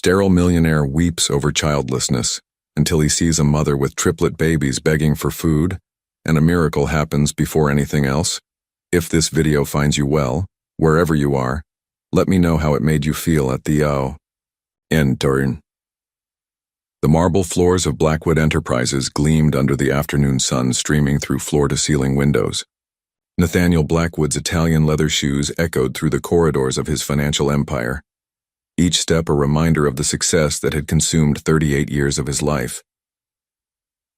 Sterile millionaire weeps over childlessness until he sees a mother with triplet babies begging for food, and a miracle happens before anything else. If this video finds you well, wherever you are, let me know how it made you feel at the end turn. The marble floors of Blackwood Enterprises gleamed under the afternoon sun streaming through floor-to-ceiling windows. Nathaniel Blackwood's Italian leather shoes echoed through the corridors of his financial empire, each step a reminder of the success that had consumed 38 years of his life.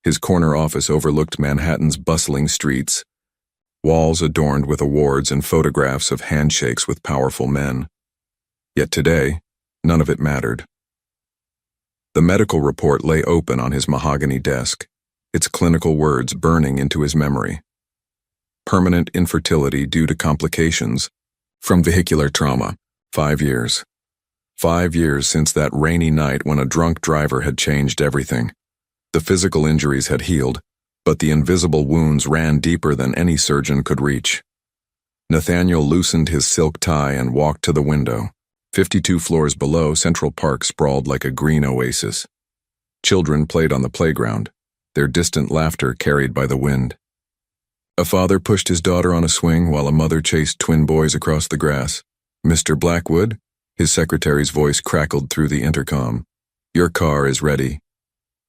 His corner office overlooked Manhattan's bustling streets, walls adorned with awards and photographs of handshakes with powerful men. Yet today, none of it mattered. The medical report lay open on his mahogany desk, its clinical words burning into his memory. Permanent infertility due to complications from vehicular trauma. 5 years. 5 years since that rainy night when a drunk driver had changed everything. The physical injuries had healed, but the invisible wounds ran deeper than any surgeon could reach. Nathaniel loosened his silk tie and walked to the window. 52 floors below, Central Park sprawled like a green oasis. Children played on the playground, their distant laughter carried by the wind. A father pushed his daughter on a swing while a mother chased twin boys across the grass. "Mr. Blackwood?" His secretary's voice crackled through the intercom. "Your car is ready."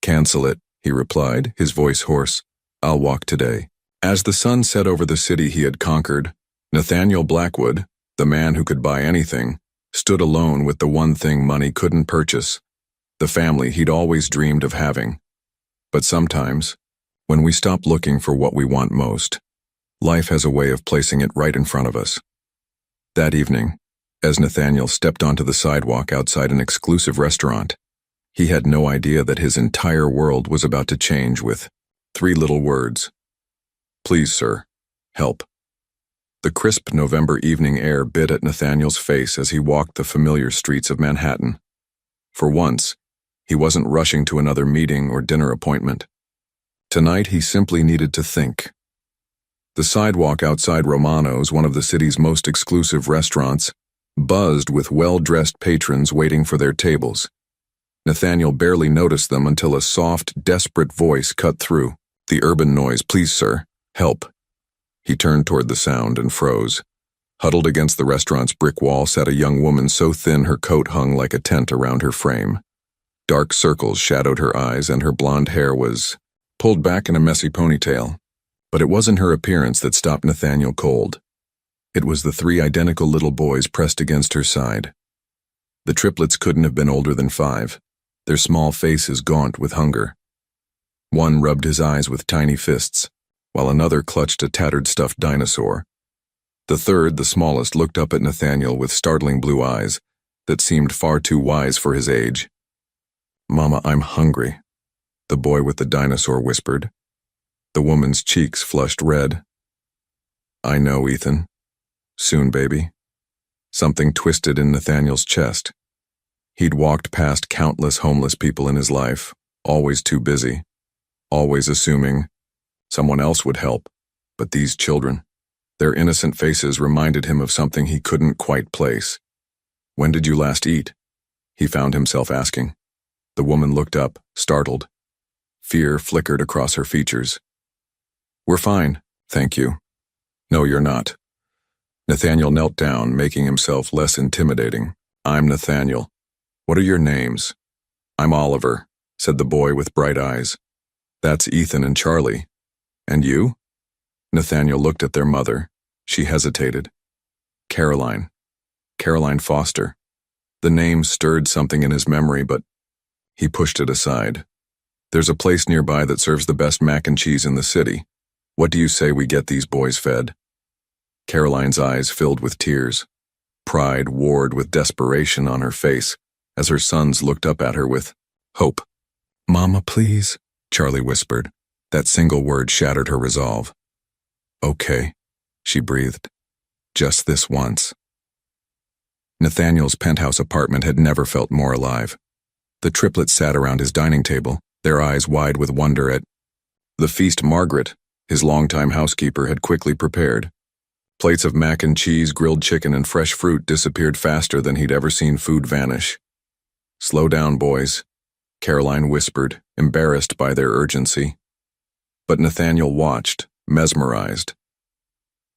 "Cancel it," he replied, his voice hoarse. "I'll walk today." As the sun set over the city he had conquered, Nathaniel Blackwood, the man who could buy anything, stood alone with the one thing money couldn't purchase, the family he'd always dreamed of having. But sometimes, when we stop looking for what we want most, life has a way of placing it right in front of us. That evening, as Nathaniel stepped onto the sidewalk outside an exclusive restaurant, he had no idea that his entire world was about to change with 3 little words. "Please, sir, help." The crisp November evening air bit at Nathaniel's face as he walked the familiar streets of Manhattan. For once, he wasn't rushing to another meeting or dinner appointment. Tonight he simply needed to think. The sidewalk outside Romano's, one of the city's most exclusive restaurants, buzzed with well-dressed patrons waiting for their tables. Nathaniel barely noticed them until a soft, desperate voice cut through. The urban noise. "Please, sir, help." He turned toward the sound and froze. Huddled against the restaurant's brick wall sat a young woman so thin her coat hung like a tent around her frame. Dark circles shadowed her eyes and her blonde hair was pulled back in a messy ponytail. But it wasn't her appearance that stopped Nathaniel cold. It was the 3 identical little boys pressed against her side. The triplets couldn't have been older than 5, their small faces gaunt with hunger. One rubbed his eyes with tiny fists, while another clutched a tattered stuffed dinosaur. The third, the smallest, looked up at Nathaniel with startling blue eyes that seemed far too wise for his age. "Mama, I'm hungry," the boy with the dinosaur whispered. The woman's cheeks flushed red. "I know, Ethan. Soon, baby." Something twisted in Nathaniel's chest. He'd walked past countless homeless people in his life, always too busy, always assuming someone else would help. But these children, their innocent faces reminded him of something he couldn't quite place. "When did you last eat?" he found himself asking. The woman looked up, startled. Fear flickered across her features. "We're fine, thank you." "No, you're not." Nathaniel knelt down, making himself less intimidating. "I'm Nathaniel. What are your names?" "I'm Oliver," said the boy with bright eyes. "That's Ethan and Charlie. And you?" Nathaniel looked at their mother. She hesitated. "Caroline. Caroline Foster." The name stirred something in his memory, but he pushed it aside. "There's a place nearby that serves the best mac and cheese in the city. What do you say we get these boys fed?" Caroline's eyes filled with tears. Pride warred with desperation on her face as her sons looked up at her with hope. "Mama, please," Charlie whispered. That single word shattered her resolve. "Okay," she breathed. "Just this once." Nathaniel's penthouse apartment had never felt more alive. The triplets sat around his dining table, their eyes wide with wonder at the feast Margaret, his longtime housekeeper, had quickly prepared. Plates of mac and cheese, grilled chicken, and fresh fruit disappeared faster than he'd ever seen food vanish. Slow down, boys, Caroline whispered, embarrassed by their urgency. But Nathaniel watched, mesmerized.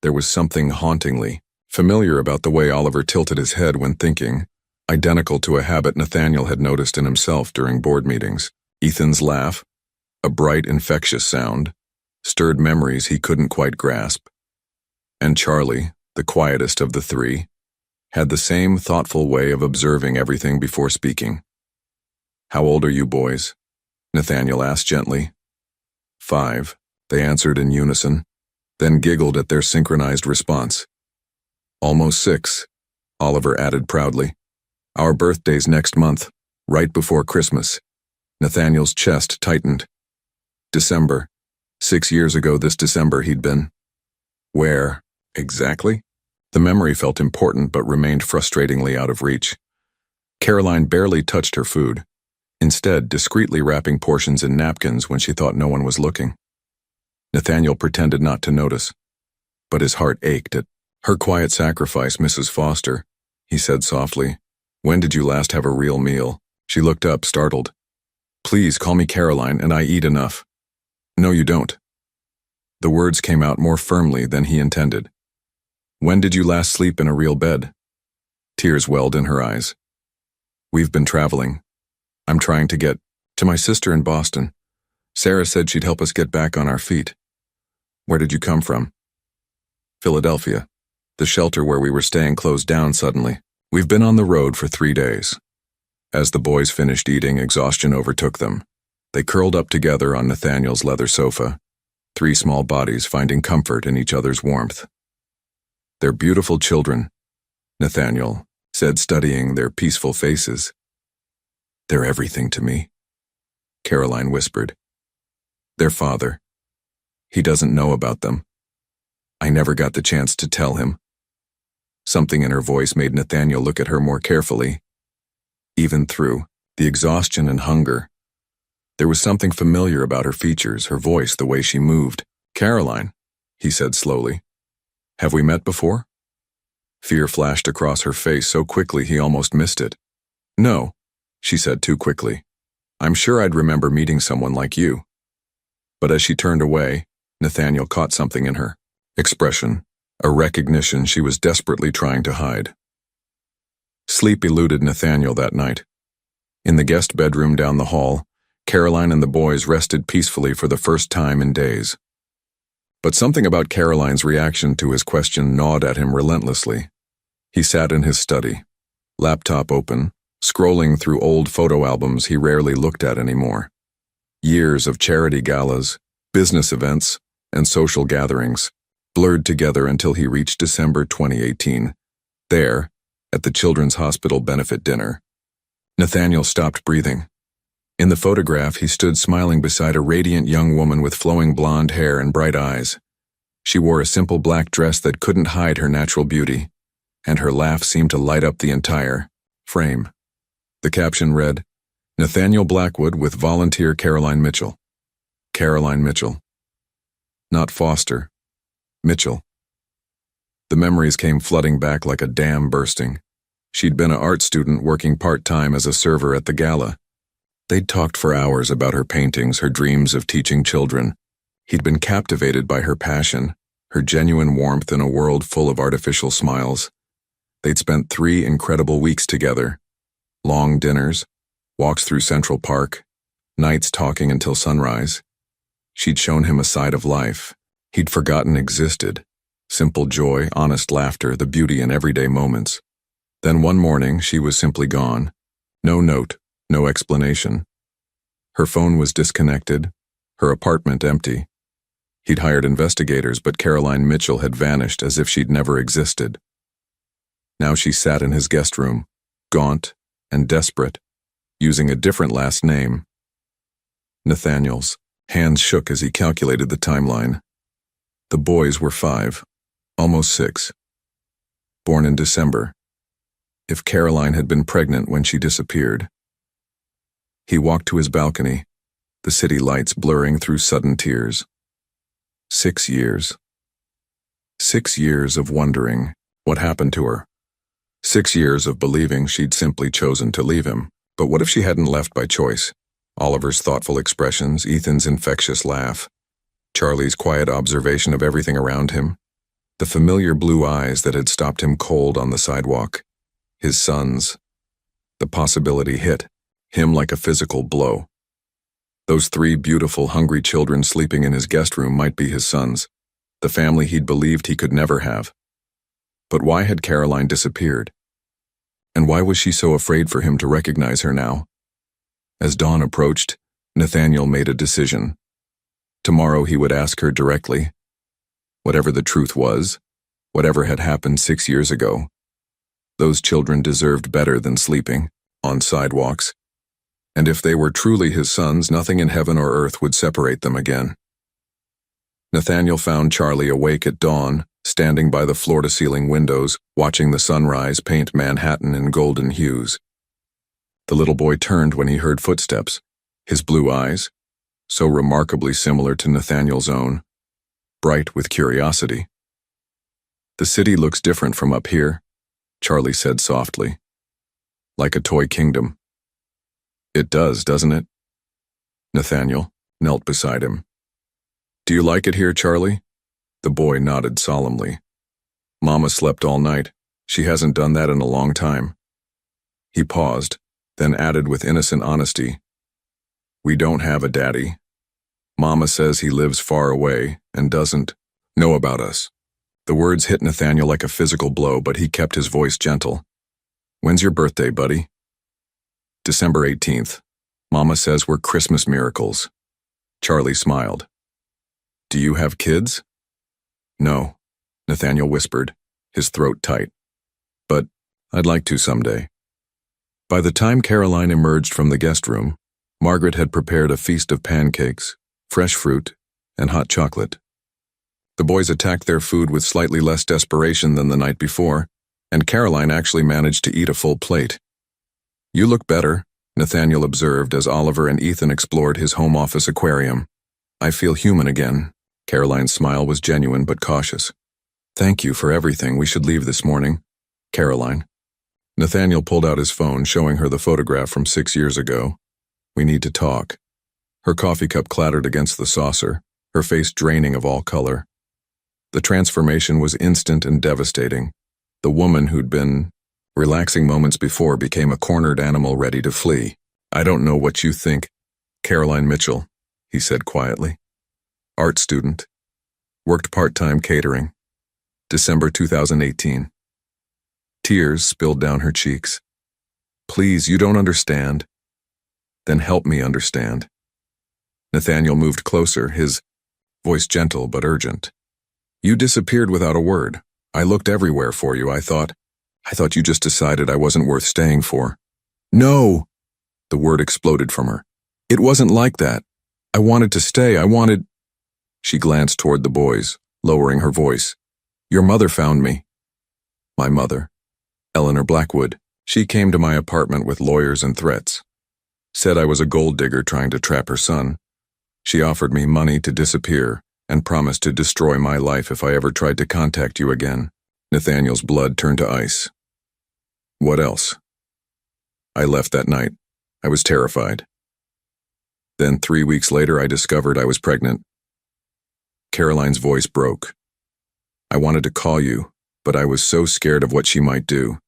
There was something hauntingly familiar about the way Oliver tilted his head when thinking, identical to a habit Nathaniel had noticed in himself during board meetings. Ethan's laugh, a bright, infectious sound, stirred memories he couldn't quite grasp. And Charlie, the quietest of the three, had the same thoughtful way of observing everything before speaking. "How old are you boys?" Nathaniel asked gently. "5, they answered in unison, then giggled at their synchronized response. "Almost 6, Oliver added proudly. "Our birthday's next month, right before Christmas." Nathaniel's chest tightened. December. 6 years ago this December he'd been. Where, exactly? The memory felt important but remained frustratingly out of reach. Caroline barely touched her food, instead discreetly wrapping portions in napkins when she thought no one was looking. Nathaniel pretended not to notice, but his heart ached at her quiet sacrifice. "Mrs. Foster," he said softly, "when did you last have a real meal?" She looked up, startled. "Please call me Caroline, and I eat enough." "No, you don't." The words came out more firmly than he intended. "When did you last sleep in a real bed?" Tears welled in her eyes. "We've been traveling. I'm trying to get to my sister in Boston. Sarah said she'd help us get back on our feet." "Where did you come from?" "Philadelphia. The shelter where we were staying closed down suddenly. We've been on the road for 3 days." As the boys finished eating, exhaustion overtook them. They curled up together on Nathaniel's leather sofa, 3 small bodies finding comfort in each other's warmth. "They're beautiful children," Nathaniel said, studying their peaceful faces. "They're everything to me," Caroline whispered. "Their father. He doesn't know about them. I never got the chance to tell him." Something in her voice made Nathaniel look at her more carefully. Even through the exhaustion and hunger, there was something familiar about her features, her voice, the way she moved. "Caroline," he said slowly, "have we met before?" Fear flashed across her face so quickly he almost missed it. "No," she said too quickly. "I'm sure I'd remember meeting someone like you." But as she turned away, Nathaniel caught something in her expression, a recognition she was desperately trying to hide. Sleep eluded Nathaniel that night. In the guest bedroom down the hall, Caroline and the boys rested peacefully for the first time in days. But something about Caroline's reaction to his question gnawed at him relentlessly. He sat in his study, laptop open, scrolling through old photo albums he rarely looked at anymore. Years of charity galas, business events, and social gatherings blurred together until he reached December 2018. There, at the Children's Hospital benefit dinner, Nathaniel stopped breathing. In the photograph, he stood smiling beside a radiant young woman with flowing blonde hair and bright eyes. She wore a simple black dress that couldn't hide her natural beauty, and her laugh seemed to light up the entire frame. The caption read, "Nathaniel Blackwood with volunteer Caroline Mitchell." Caroline Mitchell. Not Foster. Mitchell. The memories came flooding back like a dam bursting. She'd been an art student working part-time as a server at the gala. They'd talked for hours about her paintings, her dreams of teaching children. He'd been captivated by her passion, her genuine warmth in a world full of artificial smiles. They'd spent 3 incredible weeks together. Long dinners, walks through Central Park, nights talking until sunrise. She'd shown him a side of life he'd forgotten existed. Simple joy, honest laughter, the beauty in everyday moments. Then one morning, she was simply gone. No note, no explanation. Her phone was disconnected, her apartment empty. He'd hired investigators, but Caroline Mitchell had vanished as if she'd never existed. Now she sat in his guest room, gaunt and desperate, using a different last name. Nathaniel's hands shook as he calculated the timeline. The boys were 5, almost 6. Born in December. If Caroline had been pregnant when she disappeared. He walked to his balcony, the city lights blurring through sudden tears. 6 years. 6 years of wondering what happened to her. 6 years of believing she'd simply chosen to leave him. But what if she hadn't left by choice? Oliver's thoughtful expressions, Ethan's infectious laugh, Charlie's quiet observation of everything around him, the familiar blue eyes that had stopped him cold on the sidewalk, his sons. The possibility hit him like a physical blow. Those three beautiful, hungry children sleeping in his guest room might be his sons, the family he'd believed he could never have. But why had Caroline disappeared? And why was she so afraid for him to recognize her now? As dawn approached, Nathaniel made a decision. Tomorrow he would ask her directly. Whatever the truth was, whatever had happened 6 years ago, those children deserved better than sleeping on sidewalks. And if they were truly his sons, nothing in heaven or earth would separate them again. Nathaniel found Charlie awake at dawn, standing by the floor-to-ceiling windows, watching the sunrise paint Manhattan in golden hues. The little boy turned when he heard footsteps, his blue eyes, so remarkably similar to Nathaniel's own, bright with curiosity. "The city looks different from up here," Charlie said softly. "Like a toy kingdom." "It does, doesn't it?" Nathaniel knelt beside him. "Do you like it here, Charlie?" The boy nodded solemnly. "Mama slept all night. She hasn't done that in a long time." He paused, then added with innocent honesty, "We don't have a daddy. Mama says he lives far away and doesn't know about us." The words hit Nathaniel like a physical blow, but he kept his voice gentle. "When's your birthday, buddy?" "December 18th. Mama says we're Christmas miracles." Charlie smiled. "Do you have kids?" "No," Nathaniel whispered, his throat tight. "But I'd like to someday." By the time Caroline emerged from the guest room, Margaret had prepared a feast of pancakes, fresh fruit, and hot chocolate. The boys attacked their food with slightly less desperation than the night before, and Caroline actually managed to eat a full plate. "You look better," Nathaniel observed as Oliver and Ethan explored his home office aquarium. "I feel human again." Caroline's smile was genuine but cautious. "Thank you for everything. We should leave this morning." "Caroline." Nathaniel pulled out his phone, showing her the photograph from 6 years ago. "We need to talk." Her coffee cup clattered against the saucer, her face draining of all color. The transformation was instant and devastating. The woman who'd been relaxing moments before became a cornered animal ready to flee. "I don't know what you think." "Caroline Mitchell," he said quietly. "Art student. Worked part-time catering. December 2018. Tears spilled down her cheeks. "Please, you don't understand." "Then help me understand." Nathaniel moved closer, his voice gentle but urgent. "You disappeared without a word. I looked everywhere for you. I thought you just decided I wasn't worth staying for." "No!" The word exploded from her. "It wasn't like that. I wanted to stay. I wanted—" She glanced toward the boys, lowering her voice. "Your mother found me." "My mother? Eleanor Blackwood. She came to my apartment with lawyers and threats. Said I was a gold digger trying to trap her son. She offered me money to disappear and promised to destroy my life if I ever tried to contact you again." Nathaniel's blood turned to ice. "What else?" "I left that night. I was terrified. Then 3 weeks later I discovered I was pregnant." Caroline's voice broke. "I wanted to call you, but I was so scared of what she might do.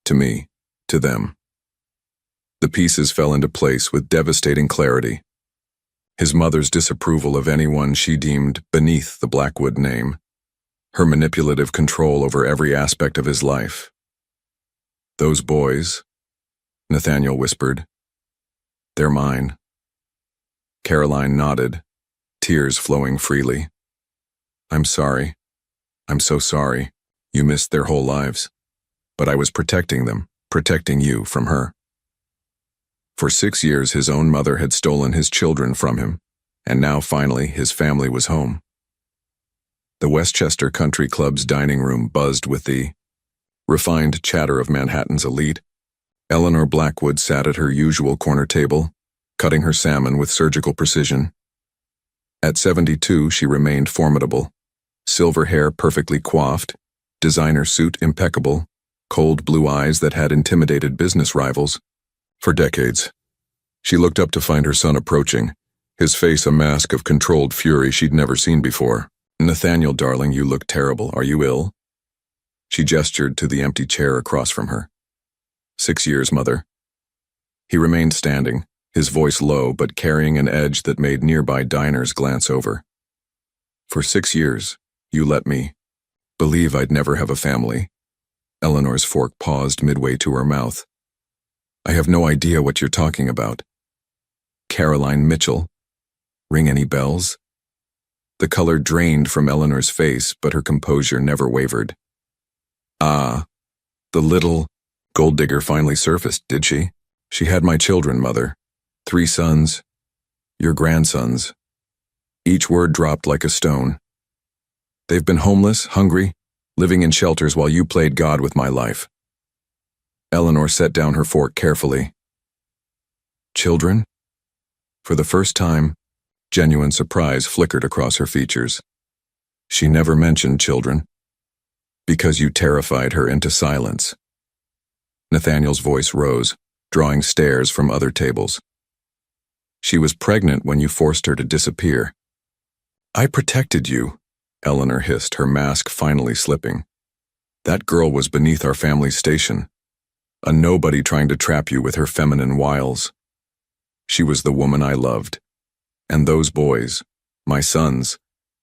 To me, to them." The pieces fell into place with devastating clarity. His mother's disapproval of anyone she deemed beneath the Blackwood name, her manipulative control over every aspect of his life. "Those boys," Nathaniel whispered, "they're mine." Caroline nodded, tears flowing freely. "I'm sorry. I'm so sorry. You missed their whole lives. But I was protecting them, protecting you from her." For 6 years his own mother had stolen his children from him, and now finally his family was home. The Westchester Country Club's dining room buzzed with the refined chatter of Manhattan's elite. Eleanor Blackwood sat at her usual corner table, cutting her salmon with surgical precision. At 72, she remained formidable. Silver hair perfectly coiffed, designer suit impeccable, cold blue eyes that had intimidated business rivals. For decades. She looked up to find her son approaching, his face a mask of controlled fury she'd never seen before. "Nathaniel, darling, you look terrible. Are you ill?" She gestured to the empty chair across from her. "6 years, mother." He remained standing, his voice low but carrying an edge that made nearby diners glance over. "For 6 years, you let me believe I'd never have a family." Eleanor's fork paused midway to her mouth. "I have no idea what you're talking about." Caroline Mitchell. Ring any bells? The color drained from Eleanor's face, but her composure never wavered. "Ah, the little gold digger finally surfaced, did she? She had my children, mother. 3 sons. Your grandsons." Each word dropped like a stone. "They've been homeless, hungry, living in shelters while you played God with my life." Eleanor set down her fork carefully. "Children?" For the first time, genuine surprise flickered across her features. She never mentioned children. "Because you terrified her into silence." Nathaniel's voice rose, drawing stares from other tables. "She was pregnant when you forced her to disappear." "I protected you," Eleanor hissed, her mask finally slipping. "That girl was beneath our family's station, a nobody trying to trap you with her feminine wiles. She was the woman I loved. And those boys, my sons,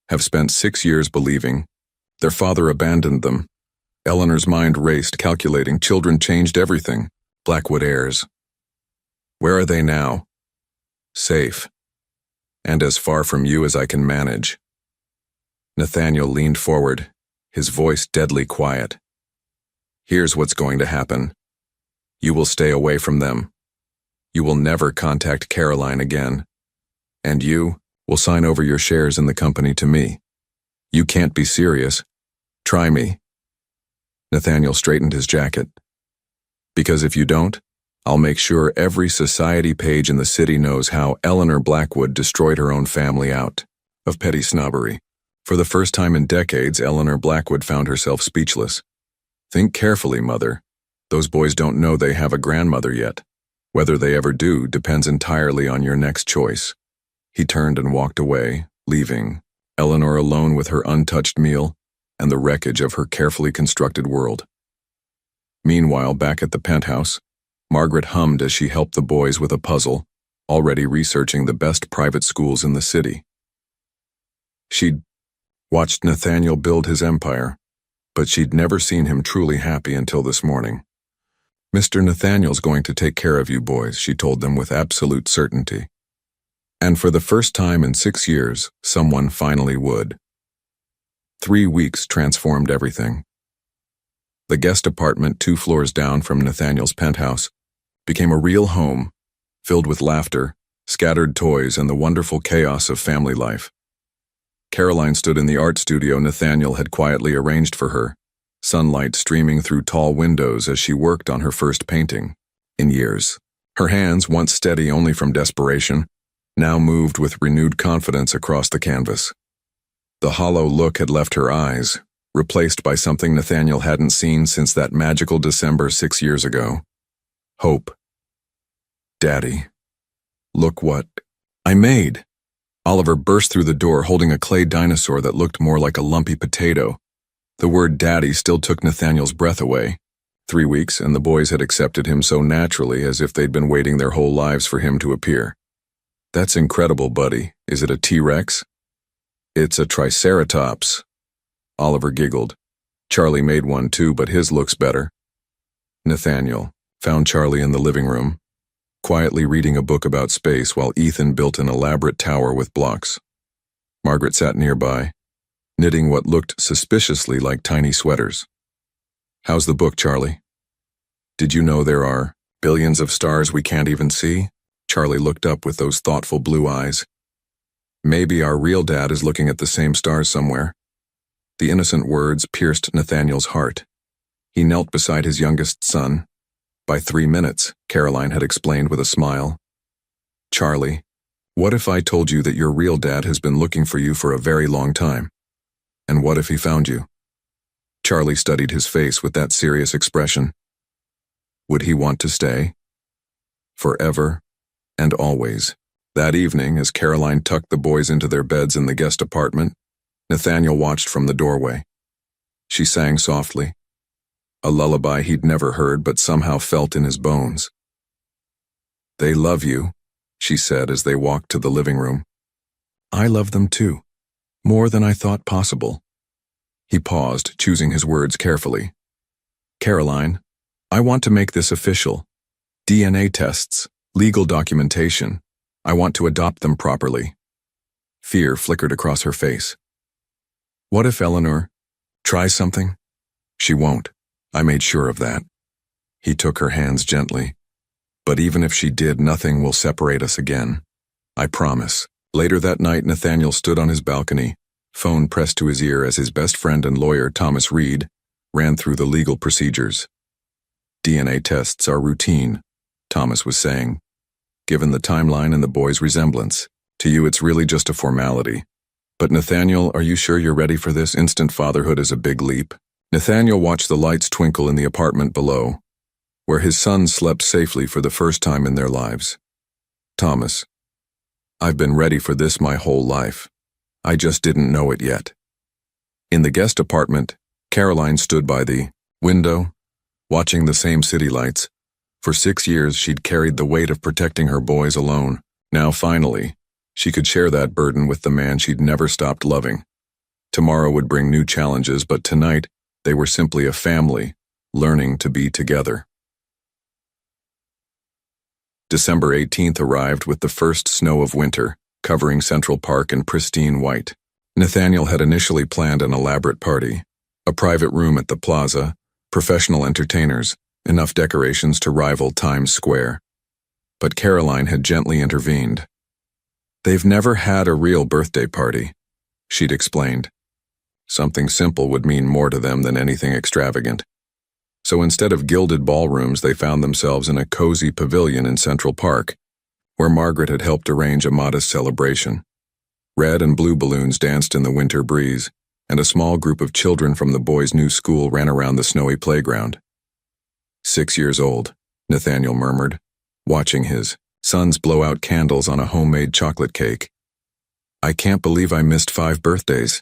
have spent 6 years believing their father abandoned them." Eleanor's mind raced, calculating. Children changed everything. Blackwood heirs. "Where are they now?" "Safe. And as far from you as I can manage." Nathaniel leaned forward, his voice deadly quiet. "Here's what's going to happen. You will stay away from them. You will never contact Caroline again. And you will sign over your shares in the company to me. You can't be serious. Try me." Nathaniel straightened his jacket. "Because if you don't, I'll make sure every society page in the city knows how Eleanor Blackwood destroyed her own family out of petty snobbery." For the first time in decades, Eleanor Blackwood found herself speechless. "Think carefully, mother. Those boys don't know they have a grandmother yet. Whether they ever do depends entirely on your next choice." He turned and walked away, leaving Eleanor alone with her untouched meal and the wreckage of her carefully constructed world. Meanwhile, back at the penthouse, Margaret hummed as she helped the boys with a puzzle, already researching the best private schools in the city. She'd watched Nathaniel build his empire, but she'd never seen him truly happy until this morning. "Mr. Nathaniel's going to take care of you boys," she told them with absolute certainty. And for the first time in 6 years, someone finally would. 3 weeks transformed everything. The guest apartment 2 floors down from Nathaniel's penthouse became a real home, filled with laughter, scattered toys, and the wonderful chaos of family life. Caroline stood in the art studio Nathaniel had quietly arranged for her, sunlight streaming through tall windows as she worked on her first painting in years. Her hands, once steady only from desperation, now moved with renewed confidence across the canvas. The hollow look had left her eyes, replaced by something Nathaniel hadn't seen since that magical December 6 years ago. Hope. "Daddy, look what I made." Oliver burst through the door holding a clay dinosaur that looked more like a lumpy potato. The word daddy still took Nathaniel's breath away. 3 weeks, and the boys had accepted him so naturally as if they'd been waiting their whole lives for him to appear. "That's incredible, buddy. Is it a T-Rex?" "It's a Triceratops." Oliver giggled. "Charlie made one too, but his looks better." Nathaniel found Charlie in the living room, quietly reading a book about space while Ethan built an elaborate tower with blocks. Margaret sat nearby, knitting what looked suspiciously like tiny sweaters. "How's the book, Charlie?" "Did you know there are billions of stars we can't even see?" Charlie looked up with those thoughtful blue eyes. "Maybe our real dad is looking at the same stars somewhere." The innocent words pierced Nathaniel's heart. He knelt beside his youngest son. "By 3 minutes, Caroline had explained with a smile. "Charlie, what if I told you that your real dad has been looking for you for a very long time? And what if he found you?" Charlie studied his face with that serious expression. "Would he want to stay?" forever and always. That evening, as Caroline tucked the boys into their beds in the guest apartment, Nathaniel watched from the doorway. She sang softly, a lullaby he'd never heard but somehow felt in his bones. "They love you," she said as they walked to the living room. "I love them too, more than I thought possible." He paused, choosing his words carefully. "Caroline, I want to make this official. DNA tests, legal documentation. I want to adopt them properly." Fear flickered across her face. "What if Eleanor tries something?" "She won't. I made sure of that." He took her hands gently. "But even if she did, nothing will separate us again. I promise." Later that night, Nathaniel stood on his balcony, phone pressed to his ear as his best friend and lawyer, Thomas Reed, ran through the legal procedures. "DNA tests are routine," Thomas was saying. "Given the timeline and the boys' resemblance, to you it's really just a formality. But Nathaniel, are you sure you're ready for this? Instant fatherhood is a big leap." Nathaniel watched the lights twinkle in the apartment below, where his sons slept safely for the first time in their lives. "Thomas, I've been ready for this my whole life. I just didn't know it yet." In the guest apartment, Caroline stood by the window, watching the same city lights. For 6 years, she'd carried the weight of protecting her boys alone. Now, finally, she could share that burden with the man she'd never stopped loving. Tomorrow would bring new challenges, but tonight, they were simply a family, learning to be together. December 18th arrived with the first snow of winter, covering Central Park in pristine white. Nathaniel had initially planned an elaborate party, a private room at the plaza, professional entertainers, enough decorations to rival Times Square. But Caroline had gently intervened. "They've never had a real birthday party," she'd explained. "Something simple would mean more to them than anything extravagant." So instead of gilded ballrooms, they found themselves in a cozy pavilion in Central Park, where Margaret had helped arrange a modest celebration. Red and blue balloons danced in the winter breeze, and a small group of children from the boys' new school ran around the snowy playground. 6 years old, Nathaniel murmured, watching his sons blow out candles on a homemade chocolate cake. "I can't believe I missed 5 birthdays."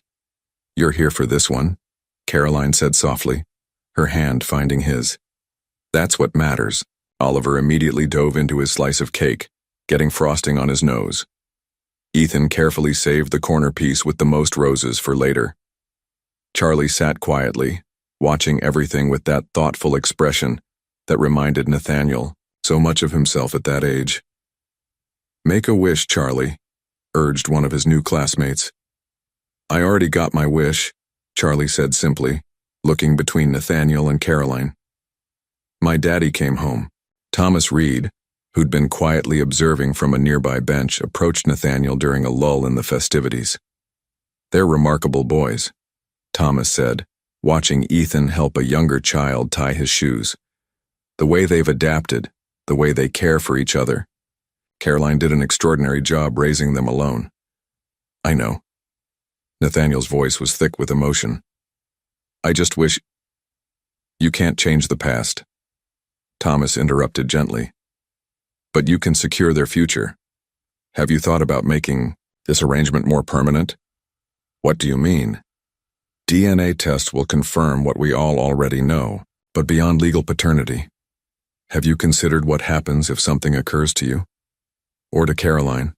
"You're here for this one," Caroline said softly, her hand finding his. "That's what matters." Oliver immediately dove into his slice of cake, getting frosting on his nose. Ethan carefully saved the corner piece with the most roses for later. Charlie sat quietly, watching everything with that thoughtful expression that reminded Nathaniel so much of himself at that age. "Make a wish, Charlie," urged one of his new classmates. "I already got my wish," Charlie said simply, looking between Nathaniel and Caroline. "My daddy came home." Thomas Reed, who'd been quietly observing from a nearby bench, approached Nathaniel during a lull in the festivities. "They're remarkable boys," Thomas said, watching Ethan help a younger child tie his shoes. "The way they've adapted, the way they care for each other. Caroline did an extraordinary job raising them alone." "I know." Nathaniel's voice was thick with emotion. "I just wish—" "You can't change the past," Thomas interrupted gently. "But you can secure their future. Have you thought about making this arrangement more permanent?" "What do you mean?" "DNA tests will confirm what we all already know, but beyond legal paternity. Have you considered what happens if something occurs to you? Or to Caroline?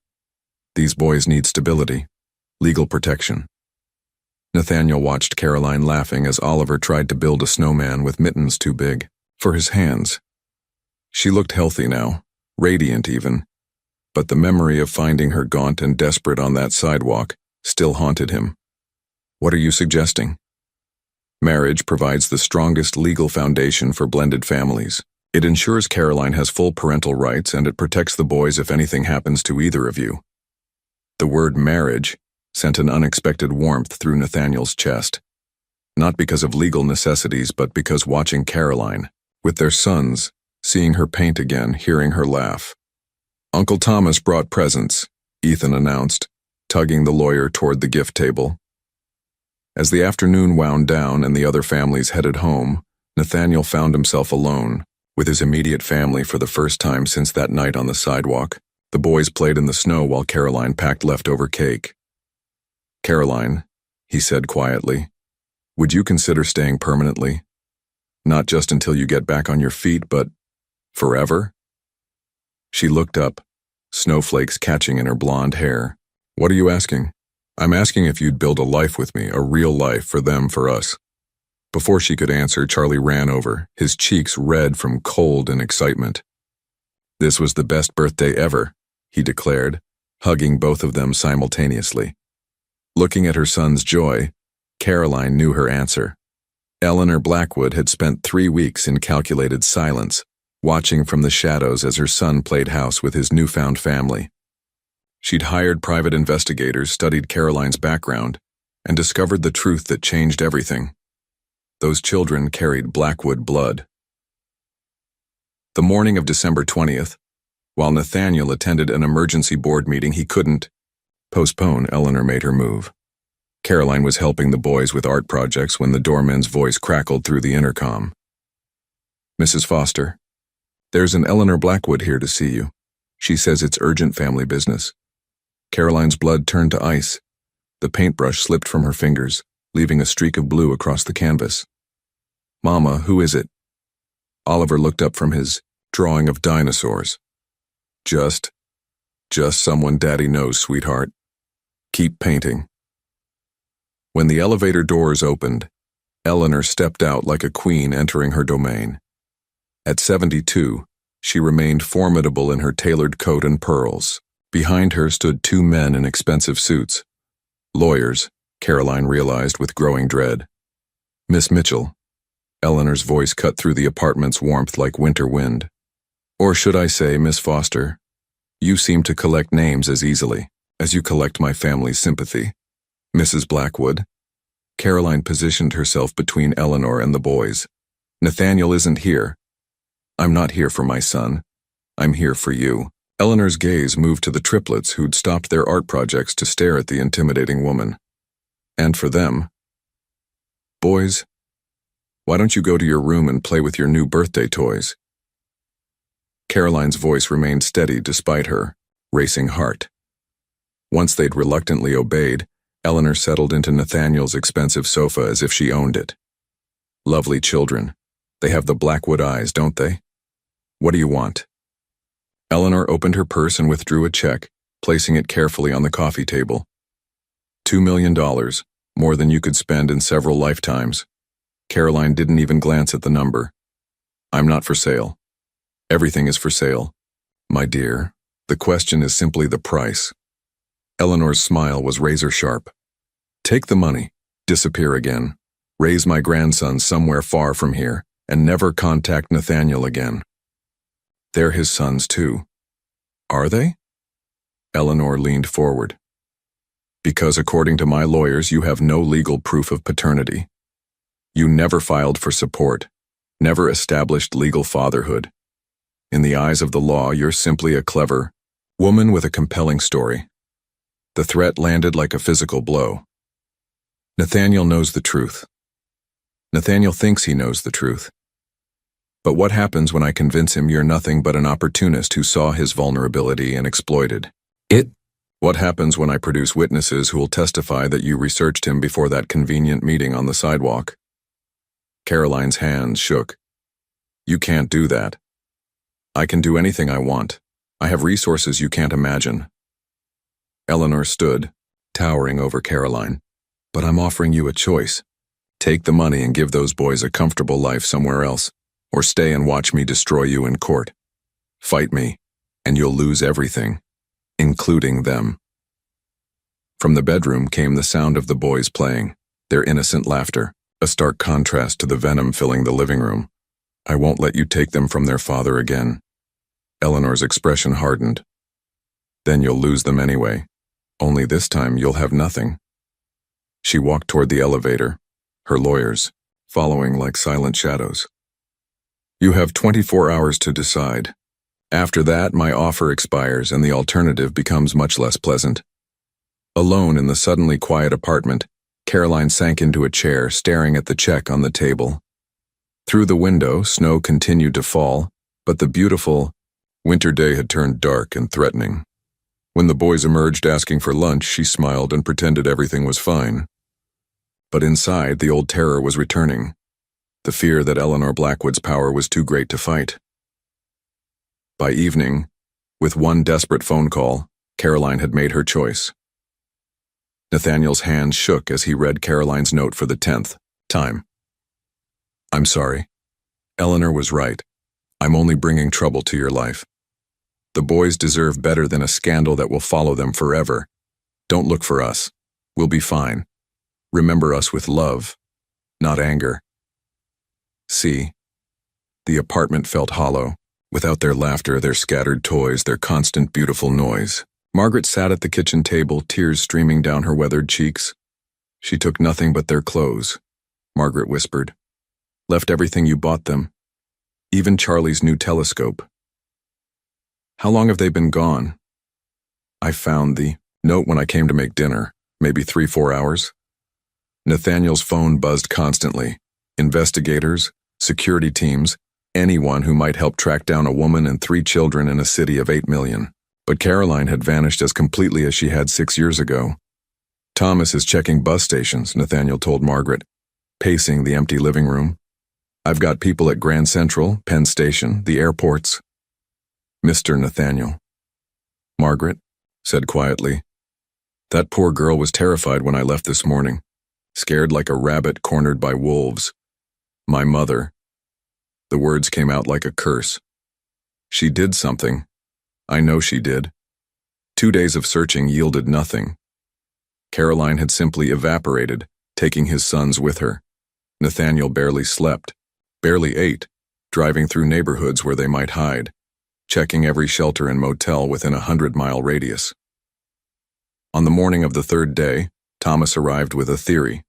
These boys need stability, legal protection." Nathaniel watched Caroline laughing as Oliver tried to build a snowman with mittens too big for his hands. She looked healthy now, radiant even, but the memory of finding her gaunt and desperate on that sidewalk still haunted him. "What are you suggesting?" "Marriage provides the strongest legal foundation for blended families. It ensures Caroline has full parental rights, and it protects the boys if anything happens to either of you." The word marriage sent an unexpected warmth through Nathaniel's chest. Not because of legal necessities, but because watching Caroline, with their sons, seeing her paint again, hearing her laugh. "Uncle Thomas brought presents," Ethan announced, tugging the lawyer toward the gift table. As the afternoon wound down and the other families headed home, Nathaniel found himself alone, With his immediate family for the first time since that night on the sidewalk, the boys played in the snow while Caroline packed leftover cake. "Caroline," he said quietly, "would you consider staying permanently? Not just until you get back on your feet, but forever?" She looked up, snowflakes catching in her blonde hair. "What are you asking?" "I'm asking if you'd build a life with me, a real life for them, for us." Before she could answer, Charlie ran over, his cheeks red from cold and excitement. "This was the best birthday ever," he declared, hugging both of them simultaneously. Looking at her son's joy, Caroline knew her answer. Eleanor Blackwood had spent 3 weeks in calculated silence, watching from the shadows as her son played house with his newfound family. She'd hired private investigators, studied Caroline's background, and discovered the truth that changed everything. Those children carried Blackwood blood. The morning of December 20th, while Nathaniel attended an emergency board meeting he couldn't postpone, Eleanor made her move. Caroline was helping the boys with art projects when the doorman's voice crackled through the intercom. "Mrs. Foster, there's an Eleanor Blackwood here to see you. She says it's urgent family business." Caroline's blood turned to ice. The paintbrush slipped from her fingers, leaving a streak of blue across the canvas. "Mama, who is it?" Oliver looked up from his drawing of dinosaurs. Just someone Daddy knows, sweetheart. Keep painting." When the elevator doors opened, Eleanor stepped out like a queen entering her domain. At 72, she remained formidable in her tailored coat and pearls. Behind her stood 2 men in expensive suits. Lawyers, Caroline realized with growing dread. "Miss Mitchell." Eleanor's voice cut through the apartment's warmth like winter wind. "Or should I say, Miss Foster, you seem to collect names as easily as you collect my family's sympathy. Mrs. Blackwood." Caroline positioned herself between Eleanor and the boys. "Nathaniel isn't here. I'm not here for my son. I'm here for you." Eleanor's gaze moved to the triplets who'd stopped their art projects to stare at the intimidating woman. "And for them. Boys, why don't you go to your room and play with your new birthday toys?" Caroline's voice remained steady despite her racing heart. Once they'd reluctantly obeyed, Eleanor settled into Nathaniel's expensive sofa as if she owned it. "Lovely children. They have the Blackwood eyes, don't they? What do you want?" Eleanor opened her purse and withdrew a check, placing it carefully on the coffee table. $2 million, more than you could spend in several lifetimes. Caroline didn't even glance at the number. "I'm not for sale. Everything is for sale. My dear, the question is simply the price." Eleanor's smile was razor sharp. "Take the money, disappear again, raise my grandson somewhere far from here, and never contact Nathaniel again." "They're his sons too." "Are they?" Eleanor leaned forward. "Because according to my lawyers, you have no legal proof of paternity. You never filed for support, never established legal fatherhood. In the eyes of the law, you're simply a clever woman with a compelling story." The threat landed like a physical blow. "Nathaniel knows the truth. Nathaniel thinks he knows the truth. But what happens when I convince him you're nothing but an opportunist who saw his vulnerability and exploited it? What happens when I produce witnesses who will testify that you researched him before that convenient meeting on the sidewalk?" Caroline's hands shook. "You can't do that. I can do anything I want. I have resources you can't imagine." Eleanor stood, towering over Caroline. "But I'm offering you a choice. Take the money and give those boys a comfortable life somewhere else, or stay and watch me destroy you in court. Fight me, and you'll lose everything, including them." From the bedroom came the sound of the boys playing, their innocent laughter, a stark contrast to the venom filling the living room. "I won't let you take them from their father again." Eleanor's expression hardened. "Then you'll lose them anyway. Only this time you'll have nothing." She walked toward the elevator, her lawyers following like silent shadows. "You have 24 hours to decide. After that, my offer expires and the alternative becomes much less pleasant." Alone in the suddenly quiet apartment, Caroline sank into a chair, staring at the check on the table. Through the window, snow continued to fall, But the beautiful winter day had turned dark and threatening. When the boys emerged asking for lunch, she smiled and pretended everything was fine. But inside, the old terror was returning, the fear that Eleanor Blackwood's power was too great to fight. By evening, with one desperate phone call, Caroline had made her choice. Nathaniel's hands shook as he read Caroline's note for the 10th time. I'm sorry. Eleanor was right. I'm only bringing trouble to your life. The boys deserve better than a scandal that will follow them forever. Don't look for us. We'll be fine. Remember us with love, not anger. See. The apartment felt hollow. Without their laughter, their scattered toys, their constant beautiful noise. Margaret sat at the kitchen table, tears streaming down her weathered cheeks. She took nothing but their clothes. Margaret whispered. Left everything you bought them. Even Charlie's new telescope. How long have they been gone? I found the note when I came to make dinner, maybe 3-4 hours. Nathaniel's phone buzzed constantly. Investigators, security teams, anyone who might help track down a woman and 3 children in a city of 8 million. But Caroline had vanished as completely as she had 6 years ago. Thomas is checking bus stations, Nathaniel told Margaret, pacing the empty living room. I've got people at Grand Central, Penn Station, the airports. Mr. Nathaniel. Margaret said quietly. That poor girl was terrified when I left this morning, scared like a rabbit cornered by wolves. My mother. The words came out like a curse. She did something. I know she did. 2 days of searching yielded nothing. Caroline had simply evaporated, taking his sons with her. Nathaniel barely slept, barely ate, driving through neighborhoods where they might hide, checking every shelter and motel within a 100-mile radius. On the morning of the 3rd day, Thomas arrived with a theory.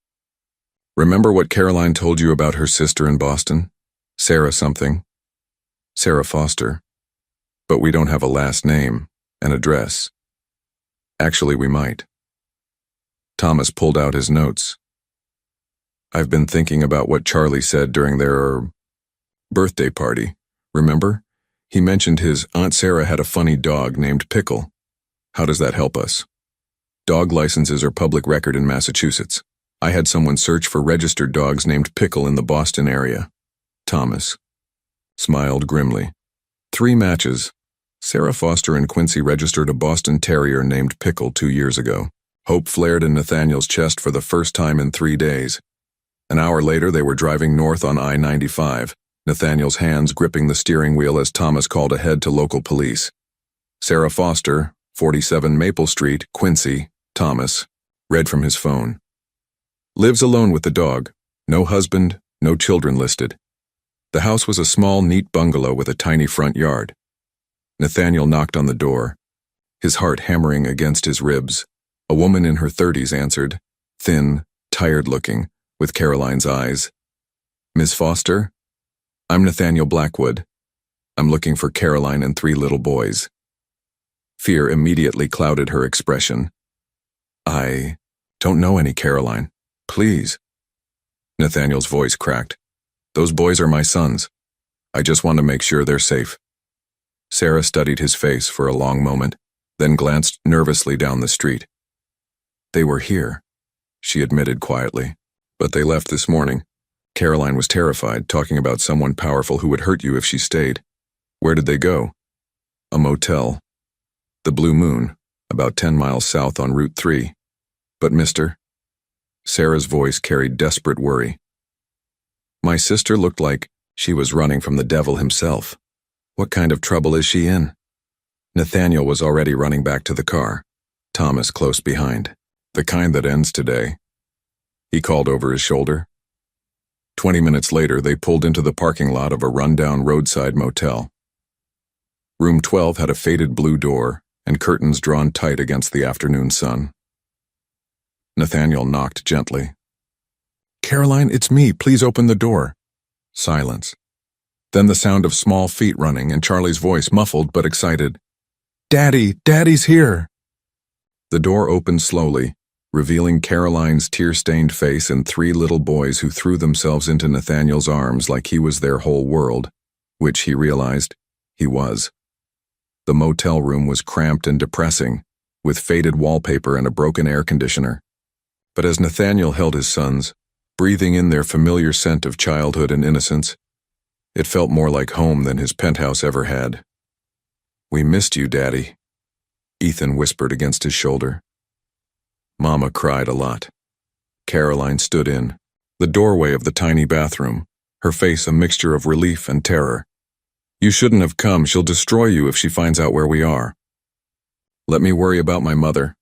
Remember what Caroline told you about her sister in Boston? Sarah something. Sarah Foster. But we don't have a last name, an address. Actually, we might. Thomas pulled out his notes. I've been thinking about what Charlie said during their birthday party. Remember? He mentioned his Aunt Sarah had a funny dog named Pickle. How does that help us? Dog licenses are public record in Massachusetts. I had someone search for registered dogs named Pickle in the Boston area. Thomas smiled grimly. 3 matches. Sarah Foster and Quincy registered a Boston Terrier named Pickle 2 years ago. Hope flared in Nathaniel's chest for the first time in 3 days. An hour later, they were driving north on I-95, Nathaniel's hands gripping the steering wheel as Thomas called ahead to local police. Sarah Foster, 47 Maple Street, Quincy, Thomas, read from his phone. Lives alone with the dog. No husband, no children listed. The house was a small, neat bungalow with a tiny front yard. Nathaniel knocked on the door, his heart hammering against his ribs. A woman in her 30s answered, thin, tired-looking, with Caroline's eyes. Miss Foster? I'm Nathaniel Blackwood. I'm looking for Caroline and 3 little boys. Fear immediately clouded her expression. I don't know any Caroline. Please. Nathaniel's voice cracked. Those boys are my sons. I just want to make sure they're safe. Sarah studied his face for a long moment, then glanced nervously down the street. They were here, she admitted quietly. But they left this morning. Caroline was terrified, talking about someone powerful who would hurt you if she stayed. Where did they go? A motel. The Blue Moon, about 10 miles south on Route 3. But mister? Sarah's voice carried desperate worry. My sister looked like she was running from the devil himself. What kind of trouble is she in? Nathaniel was already running back to the car, Thomas close behind. The kind that ends today. He called over his shoulder. 20 minutes later, they pulled into the parking lot of a rundown roadside motel. Room 12 had a faded blue door and curtains drawn tight against the afternoon sun. Nathaniel knocked gently. Caroline, it's me. Please open the door. Silence. Then the sound of small feet running and Charlie's voice, muffled but excited. Daddy, Daddy's here. The door opened slowly, revealing Caroline's tear-stained face and 3 little boys who threw themselves into Nathaniel's arms like he was their whole world, which, he realized, He was. The motel room was cramped and depressing, with faded wallpaper and a broken air conditioner. But as Nathaniel held his sons, breathing in their familiar scent of childhood and innocence, it felt more like home than his penthouse ever had. "We missed you, Daddy," Ethan whispered against his shoulder. Mama cried a lot. Caroline stood in the doorway of the tiny bathroom, her face a mixture of relief and terror. "You shouldn't have come. She'll destroy you if she finds out where we are." "Let me worry about my mother."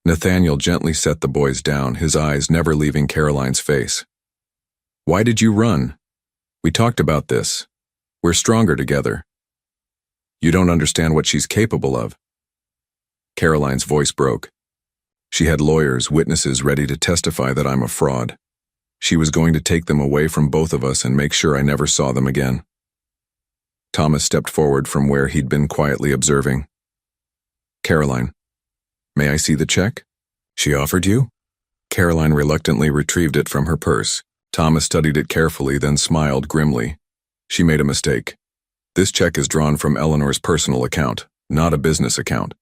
Nathaniel gently set the boys down, his eyes never leaving Caroline's face. "Why did you run? We talked about this. We're stronger together." "You don't understand what she's capable of." Caroline's voice broke. "She had lawyers, witnesses ready to testify that I'm a fraud. She was going to take them away from both of us and make sure I never saw them again." Thomas stepped forward from where he'd been quietly observing. "Caroline, may I see the check she offered you?" Caroline reluctantly retrieved it from her purse. Thomas studied it carefully, then smiled grimly. "She made a mistake. This check is drawn from Eleanor's personal account, not a business account.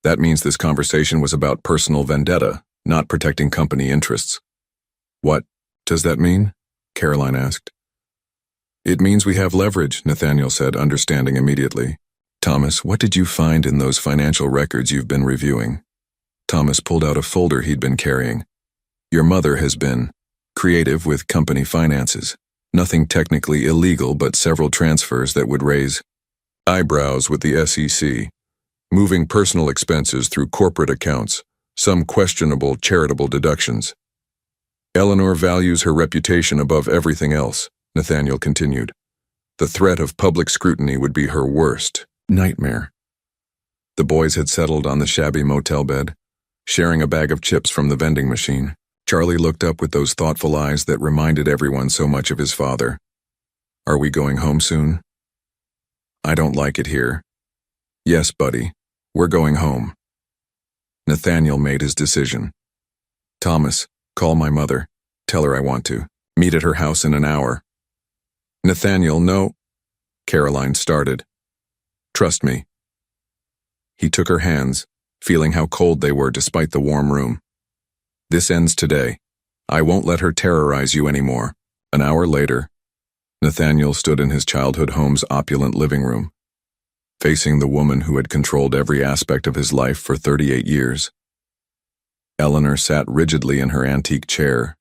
That means this conversation was about personal vendetta, not protecting company interests." "What does that mean?" Caroline asked. "It means we have leverage," Nathaniel said, understanding immediately. "Thomas, what did you find in those financial records you've been reviewing?" Thomas pulled out a folder he'd been carrying. "Your mother has been creative with company finances. Nothing technically illegal, but several transfers that would raise eyebrows with the SEC. Moving personal expenses through corporate accounts, some questionable charitable deductions. Eleanor values her reputation above everything else," Nathaniel continued. "The threat of public scrutiny would be her worst nightmare." The boys had settled on the shabby motel bed, sharing a bag of chips from the vending machine. Charlie looked up with those thoughtful eyes that reminded everyone so much of his father. "Are we going home soon?" "I don't like it here." "Yes, buddy, we're going home." Nathaniel made his decision. "Thomas, call my mother. Tell her I want to meet at her house in an hour." "Nathaniel, no." Caroline started. "Trust me." He took her hands, feeling how cold they were despite the warm room. "This ends today. I won't let her terrorize you anymore." An hour later, Nathaniel stood in his childhood home's opulent living room, facing the woman who had controlled every aspect of his life for 38 years. Eleanor sat rigidly in her antique chair,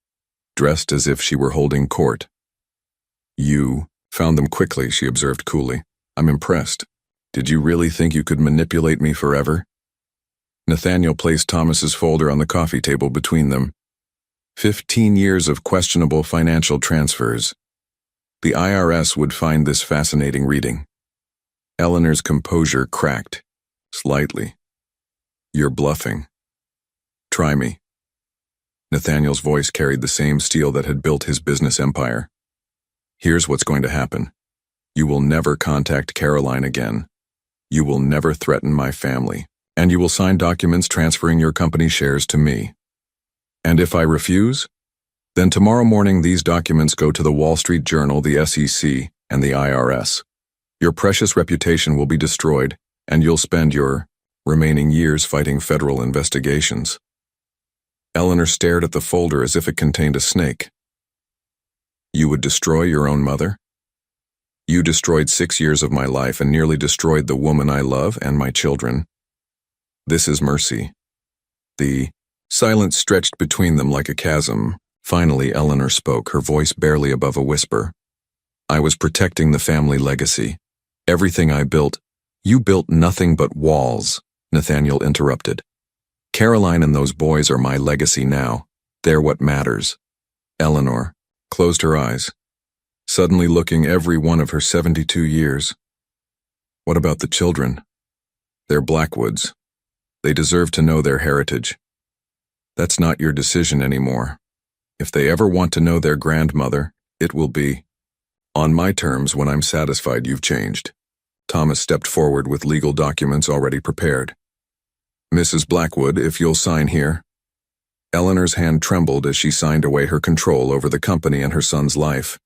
dressed as if she were holding court. "You found them quickly," she observed coolly. "I'm impressed. Did you really think you could manipulate me forever?" Nathaniel placed Thomas's folder on the coffee table between them. 15 years of questionable financial transfers. The IRS would find this fascinating reading. Eleanor's composure cracked, slightly. "You're bluffing. Try me." Nathaniel's voice carried the same steel that had built his business empire. "Here's what's going to happen. You will never contact Caroline again. You will never threaten my family. And you will sign documents transferring your company shares to me. And if I refuse, then tomorrow morning these documents go to the Wall Street Journal, the SEC, and the IRS. Your precious reputation will be destroyed, and you'll spend your remaining years fighting federal investigations." Eleanor stared at the folder as if it contained a snake. "You would destroy your own mother? You destroyed 6 years of my life and nearly destroyed the woman I love and my children. This is mercy." The silence stretched between them like a chasm. Finally, Eleanor spoke, her voice barely above a whisper. "I was protecting the family legacy. Everything I built." "You built nothing but walls," Nathaniel interrupted. "Caroline and those boys are my legacy now. They're what matters." Eleanor closed her eyes, suddenly looking every one of her 72 years. "What about the children? They're Blackwoods. They deserve to know their heritage. That's not your decision anymore. If they ever want to know their grandmother, it will be on my terms when I'm satisfied you've changed." Thomas stepped forward with legal documents already prepared. "Mrs. Blackwood, if you'll sign here." Eleanor's hand trembled as she signed away her control over the company and her son's life.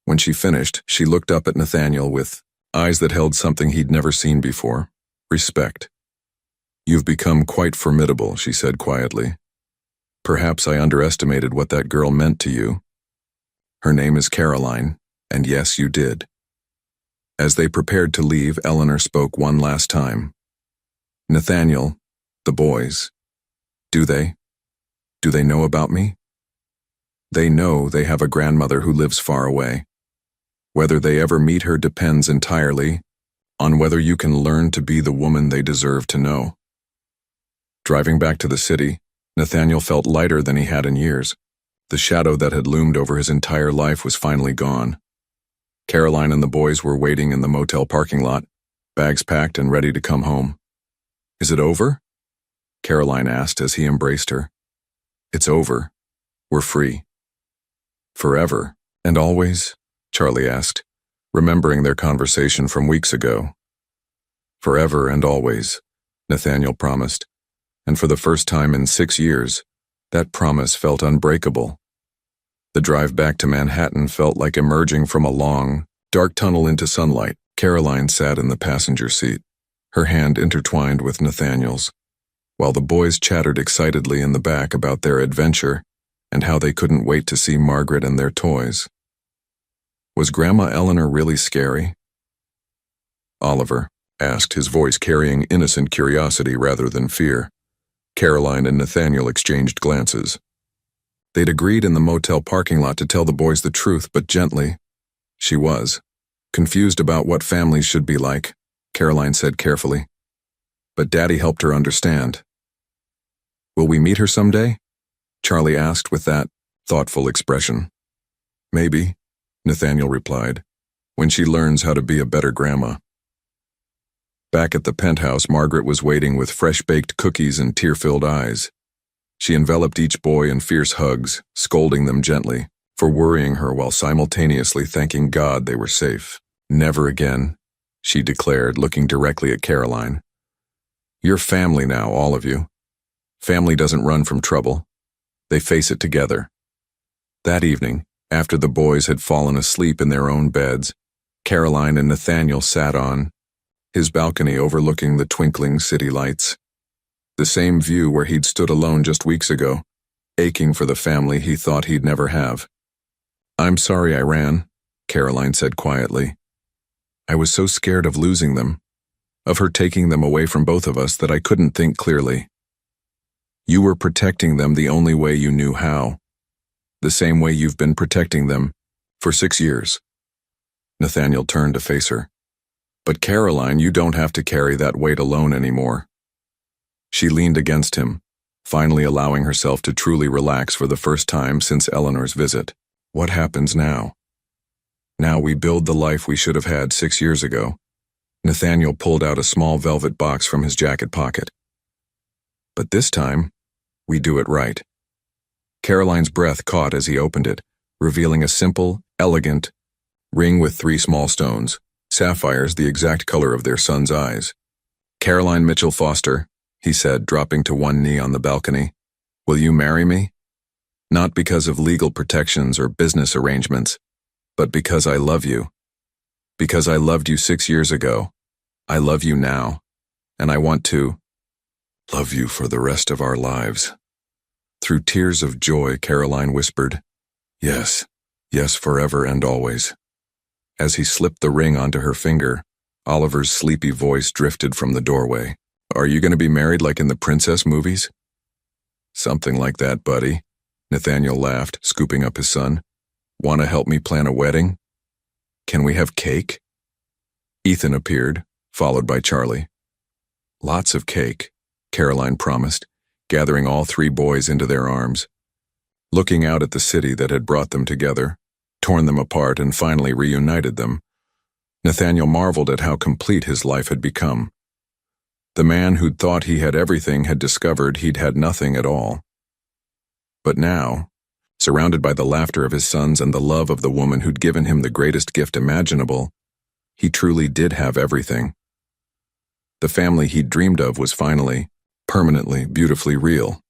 When she finished, she looked up at Nathaniel with eyes that held something he'd never seen before, respect. "You've become quite formidable," she said quietly. "Perhaps I underestimated what that girl meant to you. Her name is Caroline, and yes, you did." As they prepared to leave, Eleanor spoke one last time. "Nathaniel, the boys, do they know about me? They know they have a grandmother who lives far away. Whether they ever meet her depends entirely on whether you can learn to be the woman they deserve to know." Driving back to the city, Nathaniel felt lighter than he had in years. The shadow that had loomed over his entire life was finally gone. Caroline and the boys were waiting in the motel parking lot, bags packed and ready to come home. "Is it over?" Caroline asked as he embraced her. "It's over. We're free." "Forever and always?" Charlie asked, remembering their conversation from weeks ago. "Forever and always," Nathaniel promised, and for the first time in 6 years, that promise felt unbreakable. The drive back to Manhattan felt like emerging from a long, dark tunnel into sunlight. Caroline sat in the passenger seat, her hand intertwined with Nathaniel's, while the boys chattered excitedly in the back about their adventure and how they couldn't wait to see Margaret and their toys. Was Grandma Eleanor really scary? "Oliver?" asked, his voice carrying innocent curiosity rather than fear. Caroline and Nathaniel exchanged glances. They'd agreed in the motel parking lot to tell the boys the truth, but gently. She was. Confused about what families should be like, Caroline said carefully. But Daddy helped her understand. "Will we meet her someday?" Charlie asked with that thoughtful expression. "Maybe," Nathaniel replied, "when she learns how to be a better grandma." Back at the penthouse, Margaret was waiting with fresh-baked cookies and tear-filled eyes. She enveloped each boy in fierce hugs, scolding them gently for worrying her while simultaneously thanking God they were safe. "Never again," she declared, looking directly at Caroline. "You're family now, all of you. Family doesn't run from trouble. They face it together." That evening, after the boys had fallen asleep in their own beds, Caroline and Nathaniel sat on his balcony overlooking the twinkling city lights. The same view where he'd stood alone just weeks ago, aching for the family he thought he'd never have. "I'm sorry I ran," Caroline said quietly. "I was so scared of losing them, of her taking them away from both of us, that I couldn't think clearly. You were protecting them the only way you knew how, the same way you've been protecting them for 6 years." Nathaniel turned to face her. "But Caroline, you don't have to carry that weight alone anymore." She leaned against him, finally allowing herself to truly relax for the first time since Eleanor's visit. "What happens now?" "Now we build the life we should have had 6 years ago." Nathaniel pulled out a small velvet box from his jacket pocket. "But this time, we do it right." Caroline's breath caught as he opened it, revealing a simple, elegant ring with 3 small stones, sapphires the exact color of their son's eyes. "Caroline Mitchell Foster," he said, dropping to one knee on the balcony, "will you marry me? Not because of legal protections or business arrangements, but because I love you. Because I loved you 6 years ago. I love you now, and I want to love you for the rest of our lives." Through tears of joy, Caroline whispered, "Yes, yes, forever and always." As he slipped the ring onto her finger, Oliver's sleepy voice drifted from the doorway. "Are you going to be married like in the princess movies?" "Something like that, buddy," Nathaniel laughed, scooping up his son. "Want to help me plan a wedding? Can we have cake?" Ethan appeared, followed by Charlie. "Lots of cake," Caroline promised, gathering all 3 boys into their arms. Looking out at the city that had brought them together, torn them apart, and finally reunited them, Nathaniel marveled at how complete his life had become. The man who'd thought he had everything had discovered he'd had nothing at all. But now, surrounded by the laughter of his sons and the love of the woman who'd given him the greatest gift imaginable, he truly did have everything. The family he'd dreamed of was finally, permanently, beautifully real.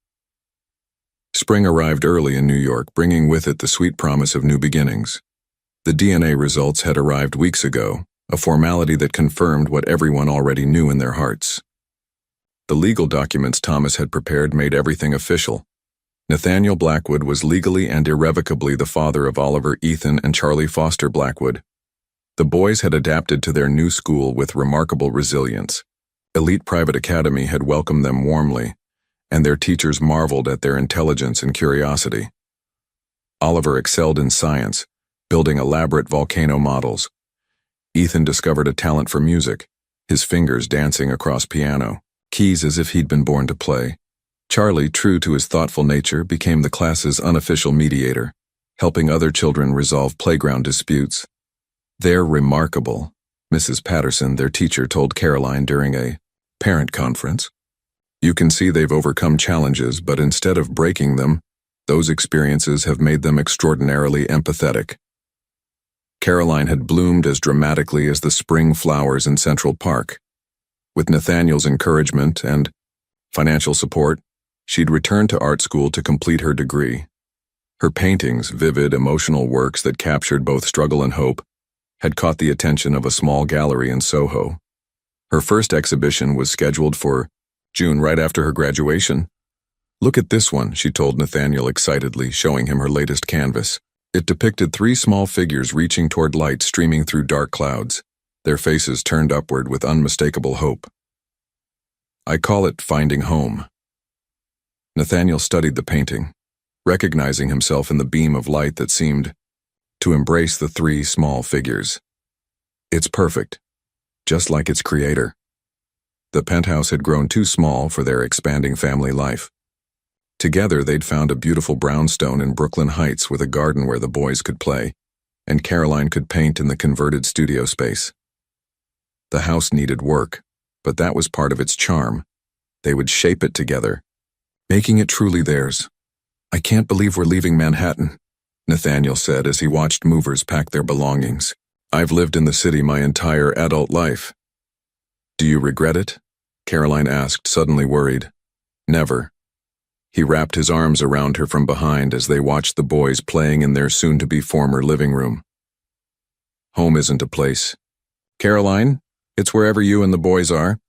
Spring arrived early in New York, bringing with it the sweet promise of new beginnings. The DNA results had arrived weeks ago, a formality that confirmed what everyone already knew in their hearts. The legal documents Thomas had prepared made everything official. Nathaniel Blackwood was legally and irrevocably the father of Oliver, Ethan, and Charlie Foster Blackwood. The boys had adapted to their new school with remarkable resilience. Elite Private Academy had welcomed them warmly, and their teachers marveled at their intelligence and curiosity. Oliver excelled in science, building elaborate volcano models. Ethan discovered a talent for music, his fingers dancing across piano, keys as if he'd been born to play. Charlie, true to his thoughtful nature, became the class's unofficial mediator, helping other children resolve playground disputes. "They're remarkable," Mrs. Patterson, their teacher, told Caroline during a parent conference. "You can see they've overcome challenges, but instead of breaking them, those experiences have made them extraordinarily empathetic." Caroline had bloomed as dramatically as the spring flowers in Central Park. With Nathaniel's encouragement and financial support, she'd returned to art school to complete her degree. Her paintings, vivid, emotional works that captured both struggle and hope, had caught the attention of a small gallery in Soho. Her first exhibition was scheduled for June, right after her graduation. "Look at this one," she told Nathaniel excitedly, showing him her latest canvas. It depicted 3 small figures reaching toward light streaming through dark clouds, their faces turned upward with unmistakable hope. "I call it Finding Home." Nathaniel studied the painting, recognizing himself in the beam of light that seemed to embrace the 3 small figures. "It's perfect, just like its creator." The penthouse had grown too small for their expanding family life. Together, they'd found a beautiful brownstone in Brooklyn Heights with a garden where the boys could play, and Caroline could paint in the converted studio space. The house needed work, but that was part of its charm. They would shape it together, making it truly theirs. "I can't believe we're leaving Manhattan," Nathaniel said as he watched movers pack their belongings. "I've lived in the city my entire adult life." "Do you regret it?" Caroline asked, suddenly worried. "Never." He wrapped his arms around her from behind as they watched the boys playing in their soon-to-be former living room. "Home isn't a place, Caroline, it's wherever you and the boys are."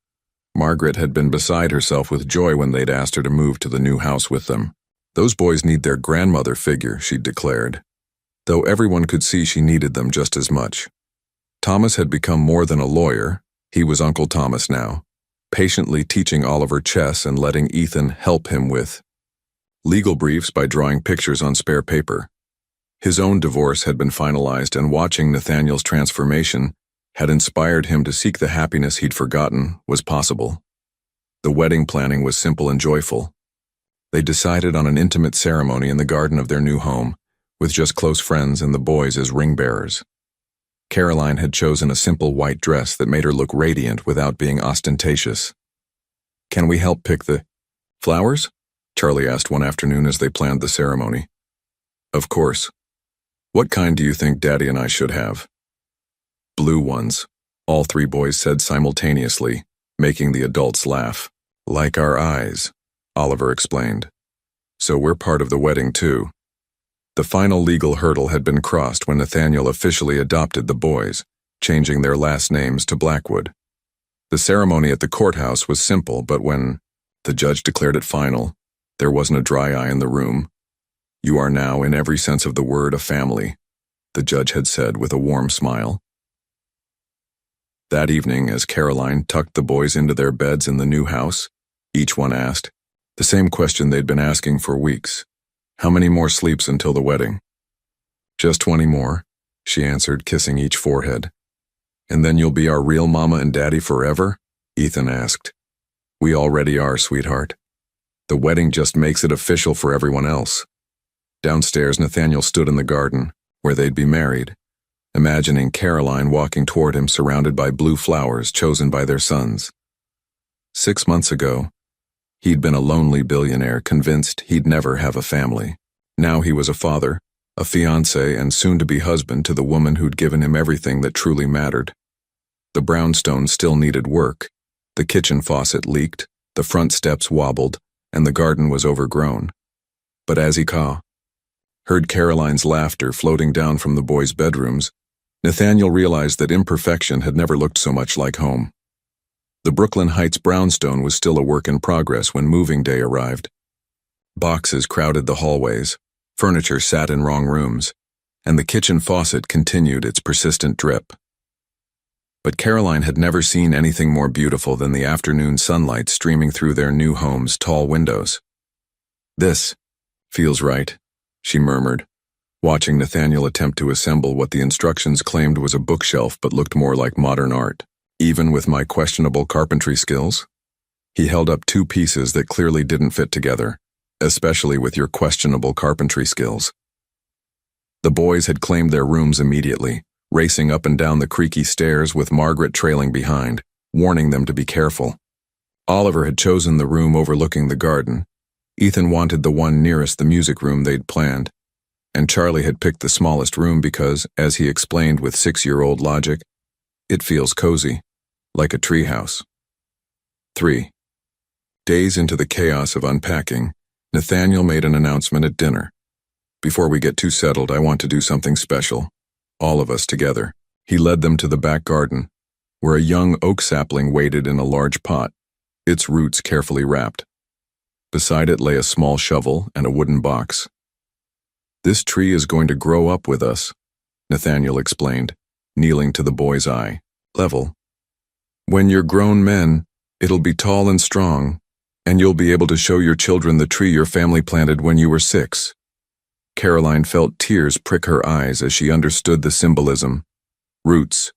Margaret had been beside herself with joy when they'd asked her to move to the new house with them. "Those boys need their grandmother figure," she'd declared, though everyone could see she needed them just as much. Thomas had become more than a lawyer. He was Uncle Thomas now, patiently teaching Oliver chess and letting Ethan help him with legal briefs by drawing pictures on spare paper. His own divorce had been finalized, and watching Nathaniel's transformation had inspired him to seek the happiness he'd forgotten was possible. The wedding planning was simple and joyful. They decided on an intimate ceremony in the garden of their new home, with just close friends and the boys as ring bearers. Caroline had chosen a simple white dress that made her look radiant without being ostentatious. "Can we help pick the flowers?" Charlie asked one afternoon as they planned the ceremony. "Of course. What kind do you think Daddy and I should have?" "Blue ones," all 3 boys said simultaneously, making the adults laugh. "Like our eyes," Oliver explained. "So we're part of the wedding too." The final legal hurdle had been crossed when Nathaniel officially adopted the boys, changing their last names to Blackwood. The ceremony at the courthouse was simple, but when the judge declared it final, there wasn't a dry eye in the room. "You are now, in every sense of the word, a family," the judge had said with a warm smile. That evening, as Caroline tucked the boys into their beds in the new house, each one asked the same question they'd been asking for weeks. "How many more sleeps until the wedding?" "Just 20 more," she answered, kissing each forehead. "And then you'll be our real mama and daddy forever?" Ethan asked. "We already are, sweetheart. The wedding just makes it official for everyone else." Downstairs, Nathaniel stood in the garden, where they'd be married, imagining Caroline walking toward him surrounded by blue flowers chosen by their sons. 6 months ago, he'd been a lonely billionaire convinced he'd never have a family. Now he was a father, a fiancé, and soon-to-be husband to the woman who'd given him everything that truly mattered. The brownstone still needed work. The kitchen faucet leaked, the front steps wobbled, and the garden was overgrown. But as he heard Caroline's laughter floating down from the boys' bedrooms, Nathaniel realized that imperfection had never looked so much like home. The Brooklyn Heights brownstone was still a work in progress when moving day arrived. Boxes crowded the hallways, furniture sat in wrong rooms, and the kitchen faucet continued its persistent drip. But Caroline had never seen anything more beautiful than the afternoon sunlight streaming through their new home's tall windows. "This feels right," she murmured, watching Nathaniel attempt to assemble what the instructions claimed was a bookshelf but looked more like modern art. "Even with my questionable carpentry skills?" He held up two pieces that clearly didn't fit together, especially with your questionable carpentry skills. The boys had claimed their rooms immediately, racing up and down the creaky stairs with Margaret trailing behind, warning them to be careful. Oliver had chosen the room overlooking the garden. Ethan wanted the one nearest the music room they'd planned, and Charlie had picked the smallest room because, as he explained with 6-year-old logic, it feels cozy, like a treehouse. 3. Days into the chaos of unpacking, Nathaniel made an announcement at dinner. "Before we get too settled, I want to do something special. All of us together." He led them to the back garden, where a young oak sapling waited in a large pot, its roots carefully wrapped. Beside it lay a small shovel and a wooden box. "This tree is going to grow up with us," Nathaniel explained, kneeling to the boy's eye level. "When you're grown men, it'll be tall and strong, and you'll be able to show your children the tree your family planted when you were 6. Caroline felt tears prick her eyes as she understood the symbolism. Roots,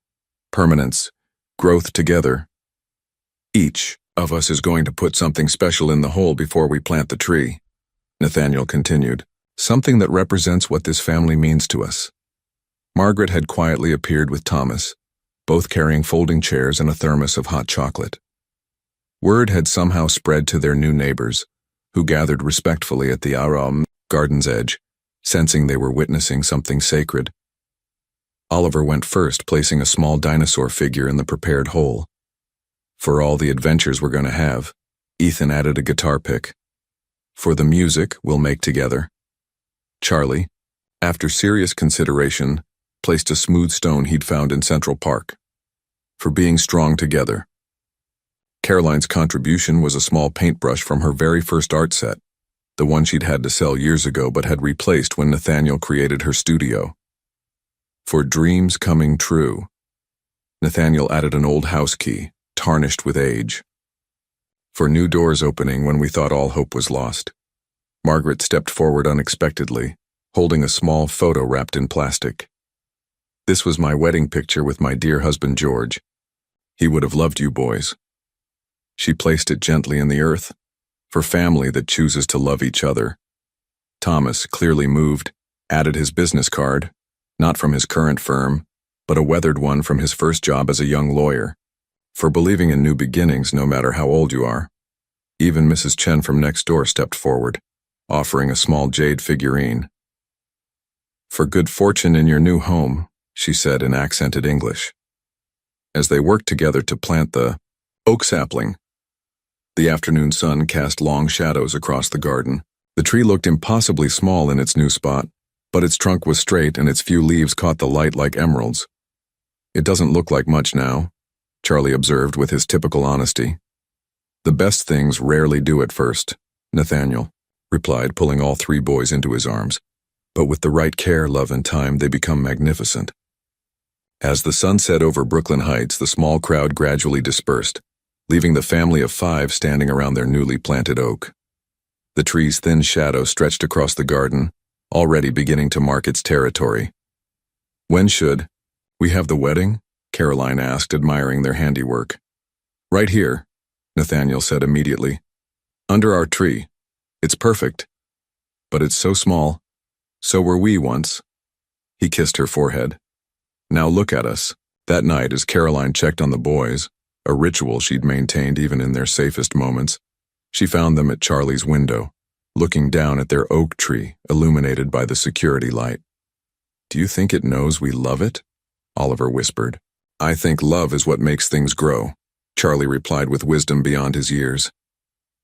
permanence, growth together. "Each of us is going to put something special in the hole before we plant the tree," Nathaniel continued, "something that represents what this family means to us." Margaret had quietly appeared with Thomas, both carrying folding chairs and a thermos of hot chocolate. Word had somehow spread to their new neighbors, who gathered respectfully at the garden's edge, sensing they were witnessing something sacred. Oliver went first, placing a small dinosaur figure in the prepared hole. "For all the adventures we're going to have," Ethan added a guitar pick. "For the music we'll make together." Charlie, after serious consideration, placed a smooth stone he'd found in Central Park. "For being strong together." Caroline's contribution was a small paintbrush from her very first art set, the one she'd had to sell years ago but had replaced when Nathaniel created her studio. "For dreams coming true." Nathaniel added an old house key, tarnished with age. "For new doors opening when we thought all hope was lost." Margaret stepped forward unexpectedly, holding a small photo wrapped in plastic. "This was my wedding picture with my dear husband George. He would have loved you boys." She placed it gently in the earth, for family that chooses to love each other. Thomas, clearly moved, added his business card, not from his current firm, but a weathered one from his first job as a young lawyer. "For believing in new beginnings no matter how old you are." Even Mrs. Chen from next door stepped forward, offering a small jade figurine. "For good fortune in your new home," she said in accented English. As they worked together to plant the oak sapling, the afternoon sun cast long shadows across the garden. The tree looked impossibly small in its new spot, but its trunk was straight and its few leaves caught the light like emeralds. "It doesn't look like much now," Charlie observed with his typical honesty. "The best things rarely do at first," Nathaniel replied, pulling all 3 boys into his arms. "But with the right care, love, and time, they become magnificent." As the sun set over Brooklyn Heights, the small crowd gradually dispersed, leaving the family of 5 standing around their newly planted oak. The tree's thin shadow stretched across the garden, already beginning to mark its territory. "When should we have the wedding?" Caroline asked, admiring their handiwork. "Right here," Nathaniel said immediately. "Under our tree. It's perfect. But it's so small. So were we once." He kissed her forehead. "Now look at us." That night, as Caroline checked on the boys, a ritual she'd maintained even in their safest moments, she found them at Charlie's window, looking down at their oak tree, illuminated by the security light. "Do you think it knows we love it?" Oliver whispered. "I think love is what makes things grow," Charlie replied with wisdom beyond his years.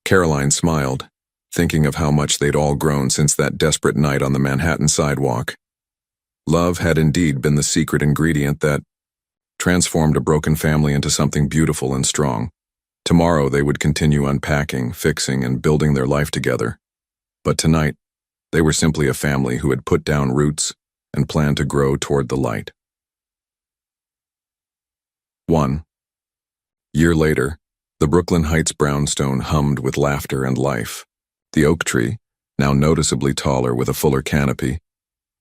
Caroline smiled, thinking of how much they'd all grown since that desperate night on the Manhattan sidewalk. Love had indeed been the secret ingredient that transformed a broken family into something beautiful and strong. Tomorrow they would continue unpacking, fixing, and building their life together. But tonight, they were simply a family who had put down roots and planned to grow toward the light. 1 year later, the Brooklyn Heights brownstone hummed with laughter and life. The oak tree, now noticeably taller with a fuller canopy,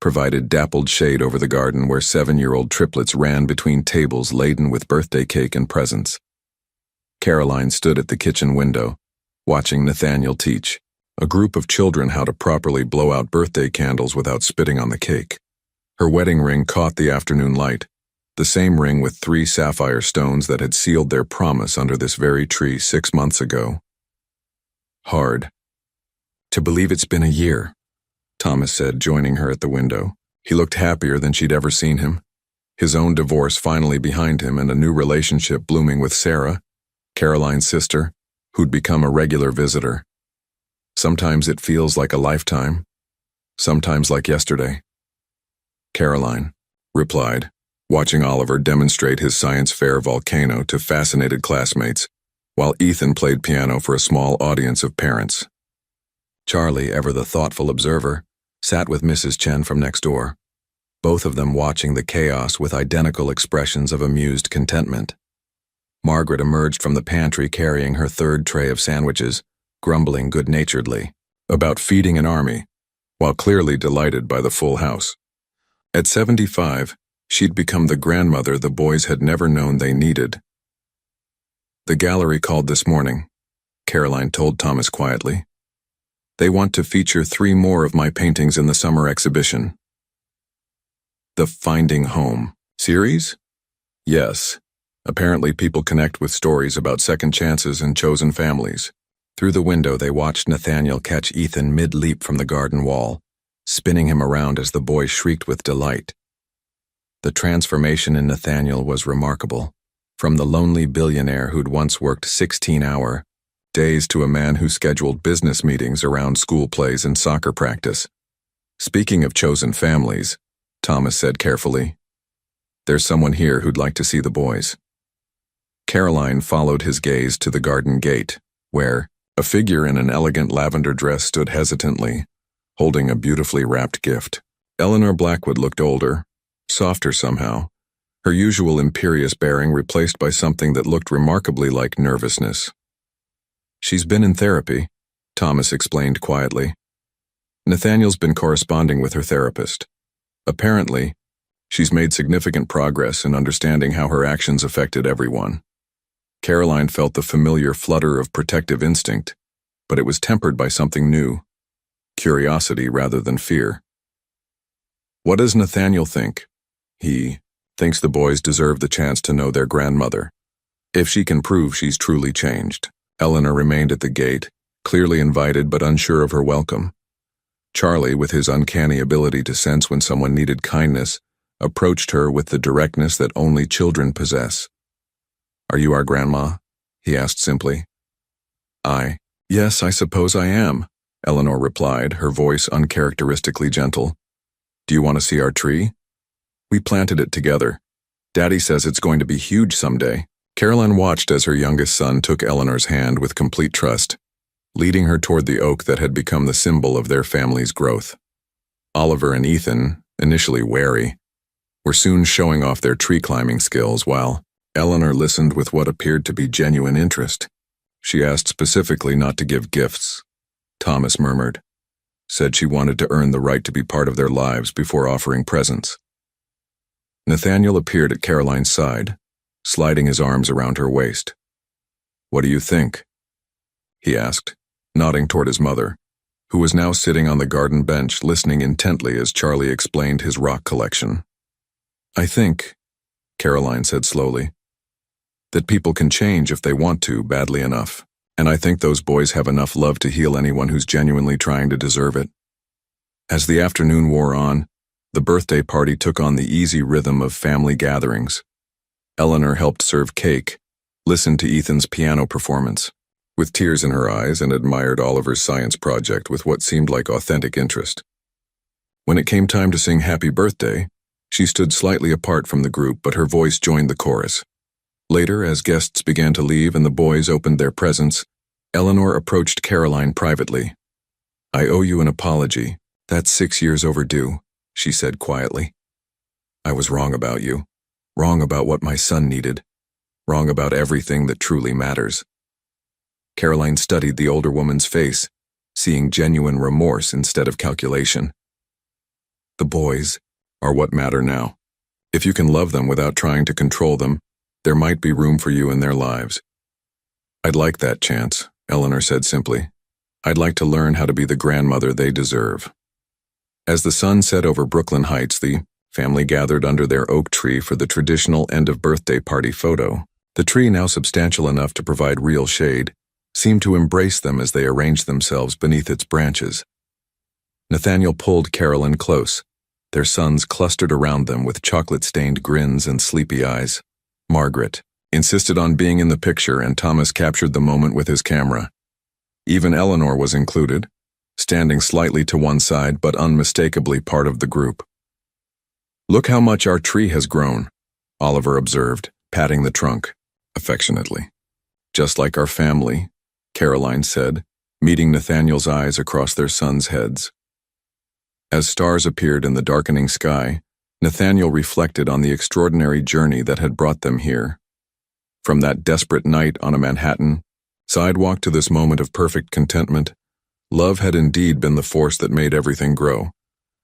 provided dappled shade over the garden where 7-year-old triplets ran between tables laden with birthday cake and presents. Caroline stood at the kitchen window, watching Nathaniel teach a group of children how to properly blow out birthday candles without spitting on the cake. Her wedding ring caught the afternoon light, the same ring with 3 sapphire stones that had sealed their promise under this very tree 6 months ago. Hard to believe it's been a year, Thomas said, joining her at the window. He looked happier than she'd ever seen him. His own divorce finally behind him and a new relationship blooming with Sarah, Caroline's sister, who'd become a regular visitor. Sometimes it feels like a lifetime, sometimes like yesterday. Caroline replied, watching Oliver demonstrate his science fair volcano to fascinated classmates, while Ethan played piano for a small audience of parents. Charlie, ever the thoughtful observer, sat with Mrs. Chen from next door, both of them watching the chaos with identical expressions of amused contentment. Margaret emerged from the pantry carrying her 3rd tray of sandwiches, grumbling good-naturedly about feeding an army, while clearly delighted by the full house. At 75, she'd become the grandmother the boys had never known they needed. The gallery called this morning, Caroline told Thomas quietly. They want to feature 3 more of my paintings in the summer exhibition. The Finding Home series? Yes. Apparently people connect with stories about second chances and chosen families. Through the window they watched Nathaniel catch Ethan mid-leap from the garden wall, spinning him around as the boy shrieked with delight. The transformation in Nathaniel was remarkable, from the lonely billionaire who'd once worked 16-hour days to a man who scheduled business meetings around school plays and soccer practice. Speaking of chosen families, Thomas said carefully, there's someone here who'd like to see the boys. Caroline followed his gaze to the garden gate, where a figure in an elegant lavender dress stood hesitantly, holding a beautifully wrapped gift. Eleanor Blackwood looked older, softer somehow, her usual imperious bearing replaced by something that looked remarkably like nervousness. She's been in therapy, Thomas explained quietly. Nathaniel's been corresponding with her therapist. Apparently, she's made significant progress in understanding how her actions affected everyone. Caroline felt the familiar flutter of protective instinct, but it was tempered by something new, curiosity rather than fear. What does Nathaniel think? He thinks the boys deserve the chance to know their grandmother. If she can prove she's truly changed. Eleanor remained at the gate, clearly invited but unsure of her welcome. Charlie, with his uncanny ability to sense when someone needed kindness, approached her with the directness that only children possess. Are you our grandma? He asked simply. Yes, I suppose I am, Eleanor replied, her voice uncharacteristically gentle. Do you want to see our tree? We planted it together. Daddy says it's going to be huge someday. Caroline watched as her youngest son took Eleanor's hand with complete trust, leading her toward the oak that had become the symbol of their family's growth. Oliver and Ethan, initially wary, were soon showing off their tree-climbing skills while Eleanor listened with what appeared to be genuine interest. She asked specifically not to give gifts, Thomas murmured, said she wanted to earn the right to be part of their lives before offering presents. Nathaniel appeared at Caroline's side, sliding his arms around her waist. What do you think? He asked, nodding toward his mother, who was now sitting on the garden bench listening intently as Charlie explained his rock collection. I think, Caroline said slowly, that people can change if they want to badly enough, and I think those boys have enough love to heal anyone who's genuinely trying to deserve it. As the afternoon wore on, the birthday party took on the easy rhythm of family gatherings. Eleanor helped serve cake, listened to Ethan's piano performance, with tears in her eyes, and admired Oliver's science project with what seemed like authentic interest. When it came time to sing Happy Birthday, She stood slightly apart from the group, but her voice joined the chorus. Later, as guests began to leave and the boys opened their presents, Eleanor approached Caroline privately. "I owe you an apology. That's 6 years overdue," she said quietly. "I was wrong about you. Wrong about what my son needed. Wrong about everything that truly matters." Caroline studied the older woman's face, seeing genuine remorse instead of calculation. "The boys are what matter now. If you can love them without trying to control them, there might be room for you in their lives." "I'd like that chance," Eleanor said simply. "I'd like to learn how to be the grandmother they deserve." As the sun set over Brooklyn Heights, the family gathered under their oak tree for the traditional end-of-birthday party photo. The tree, now substantial enough to provide real shade, seemed to embrace them as they arranged themselves beneath its branches. Nathaniel pulled Carolyn close, their sons clustered around them with chocolate-stained grins and sleepy eyes. Margaret insisted on being in the picture, and Thomas captured the moment with his camera. Even Eleanor was included, standing slightly to one side but unmistakably part of the group. "Look how much our tree has grown," Oliver observed, patting the trunk affectionately. "Just like our family," Caroline said, meeting Nathaniel's eyes across their sons' heads. As stars appeared in the darkening sky, Nathaniel reflected on the extraordinary journey that had brought them here. From that desperate night on a Manhattan sidewalk to this moment of perfect contentment, love had indeed been the force that made everything grow.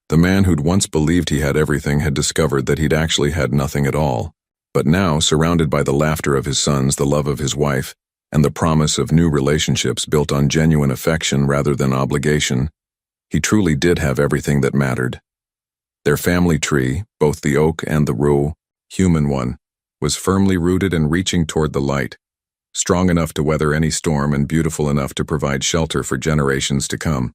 The man who'd once believed he had everything had discovered that he'd actually had nothing at all. But now, surrounded by the laughter of his sons, the love of his wife, and the promise of new relationships built on genuine affection rather than obligation, he truly did have everything that mattered. Their family tree, both the oak and the raw, human one, was firmly rooted and reaching toward the light, strong enough to weather any storm and beautiful enough to provide shelter for generations to come.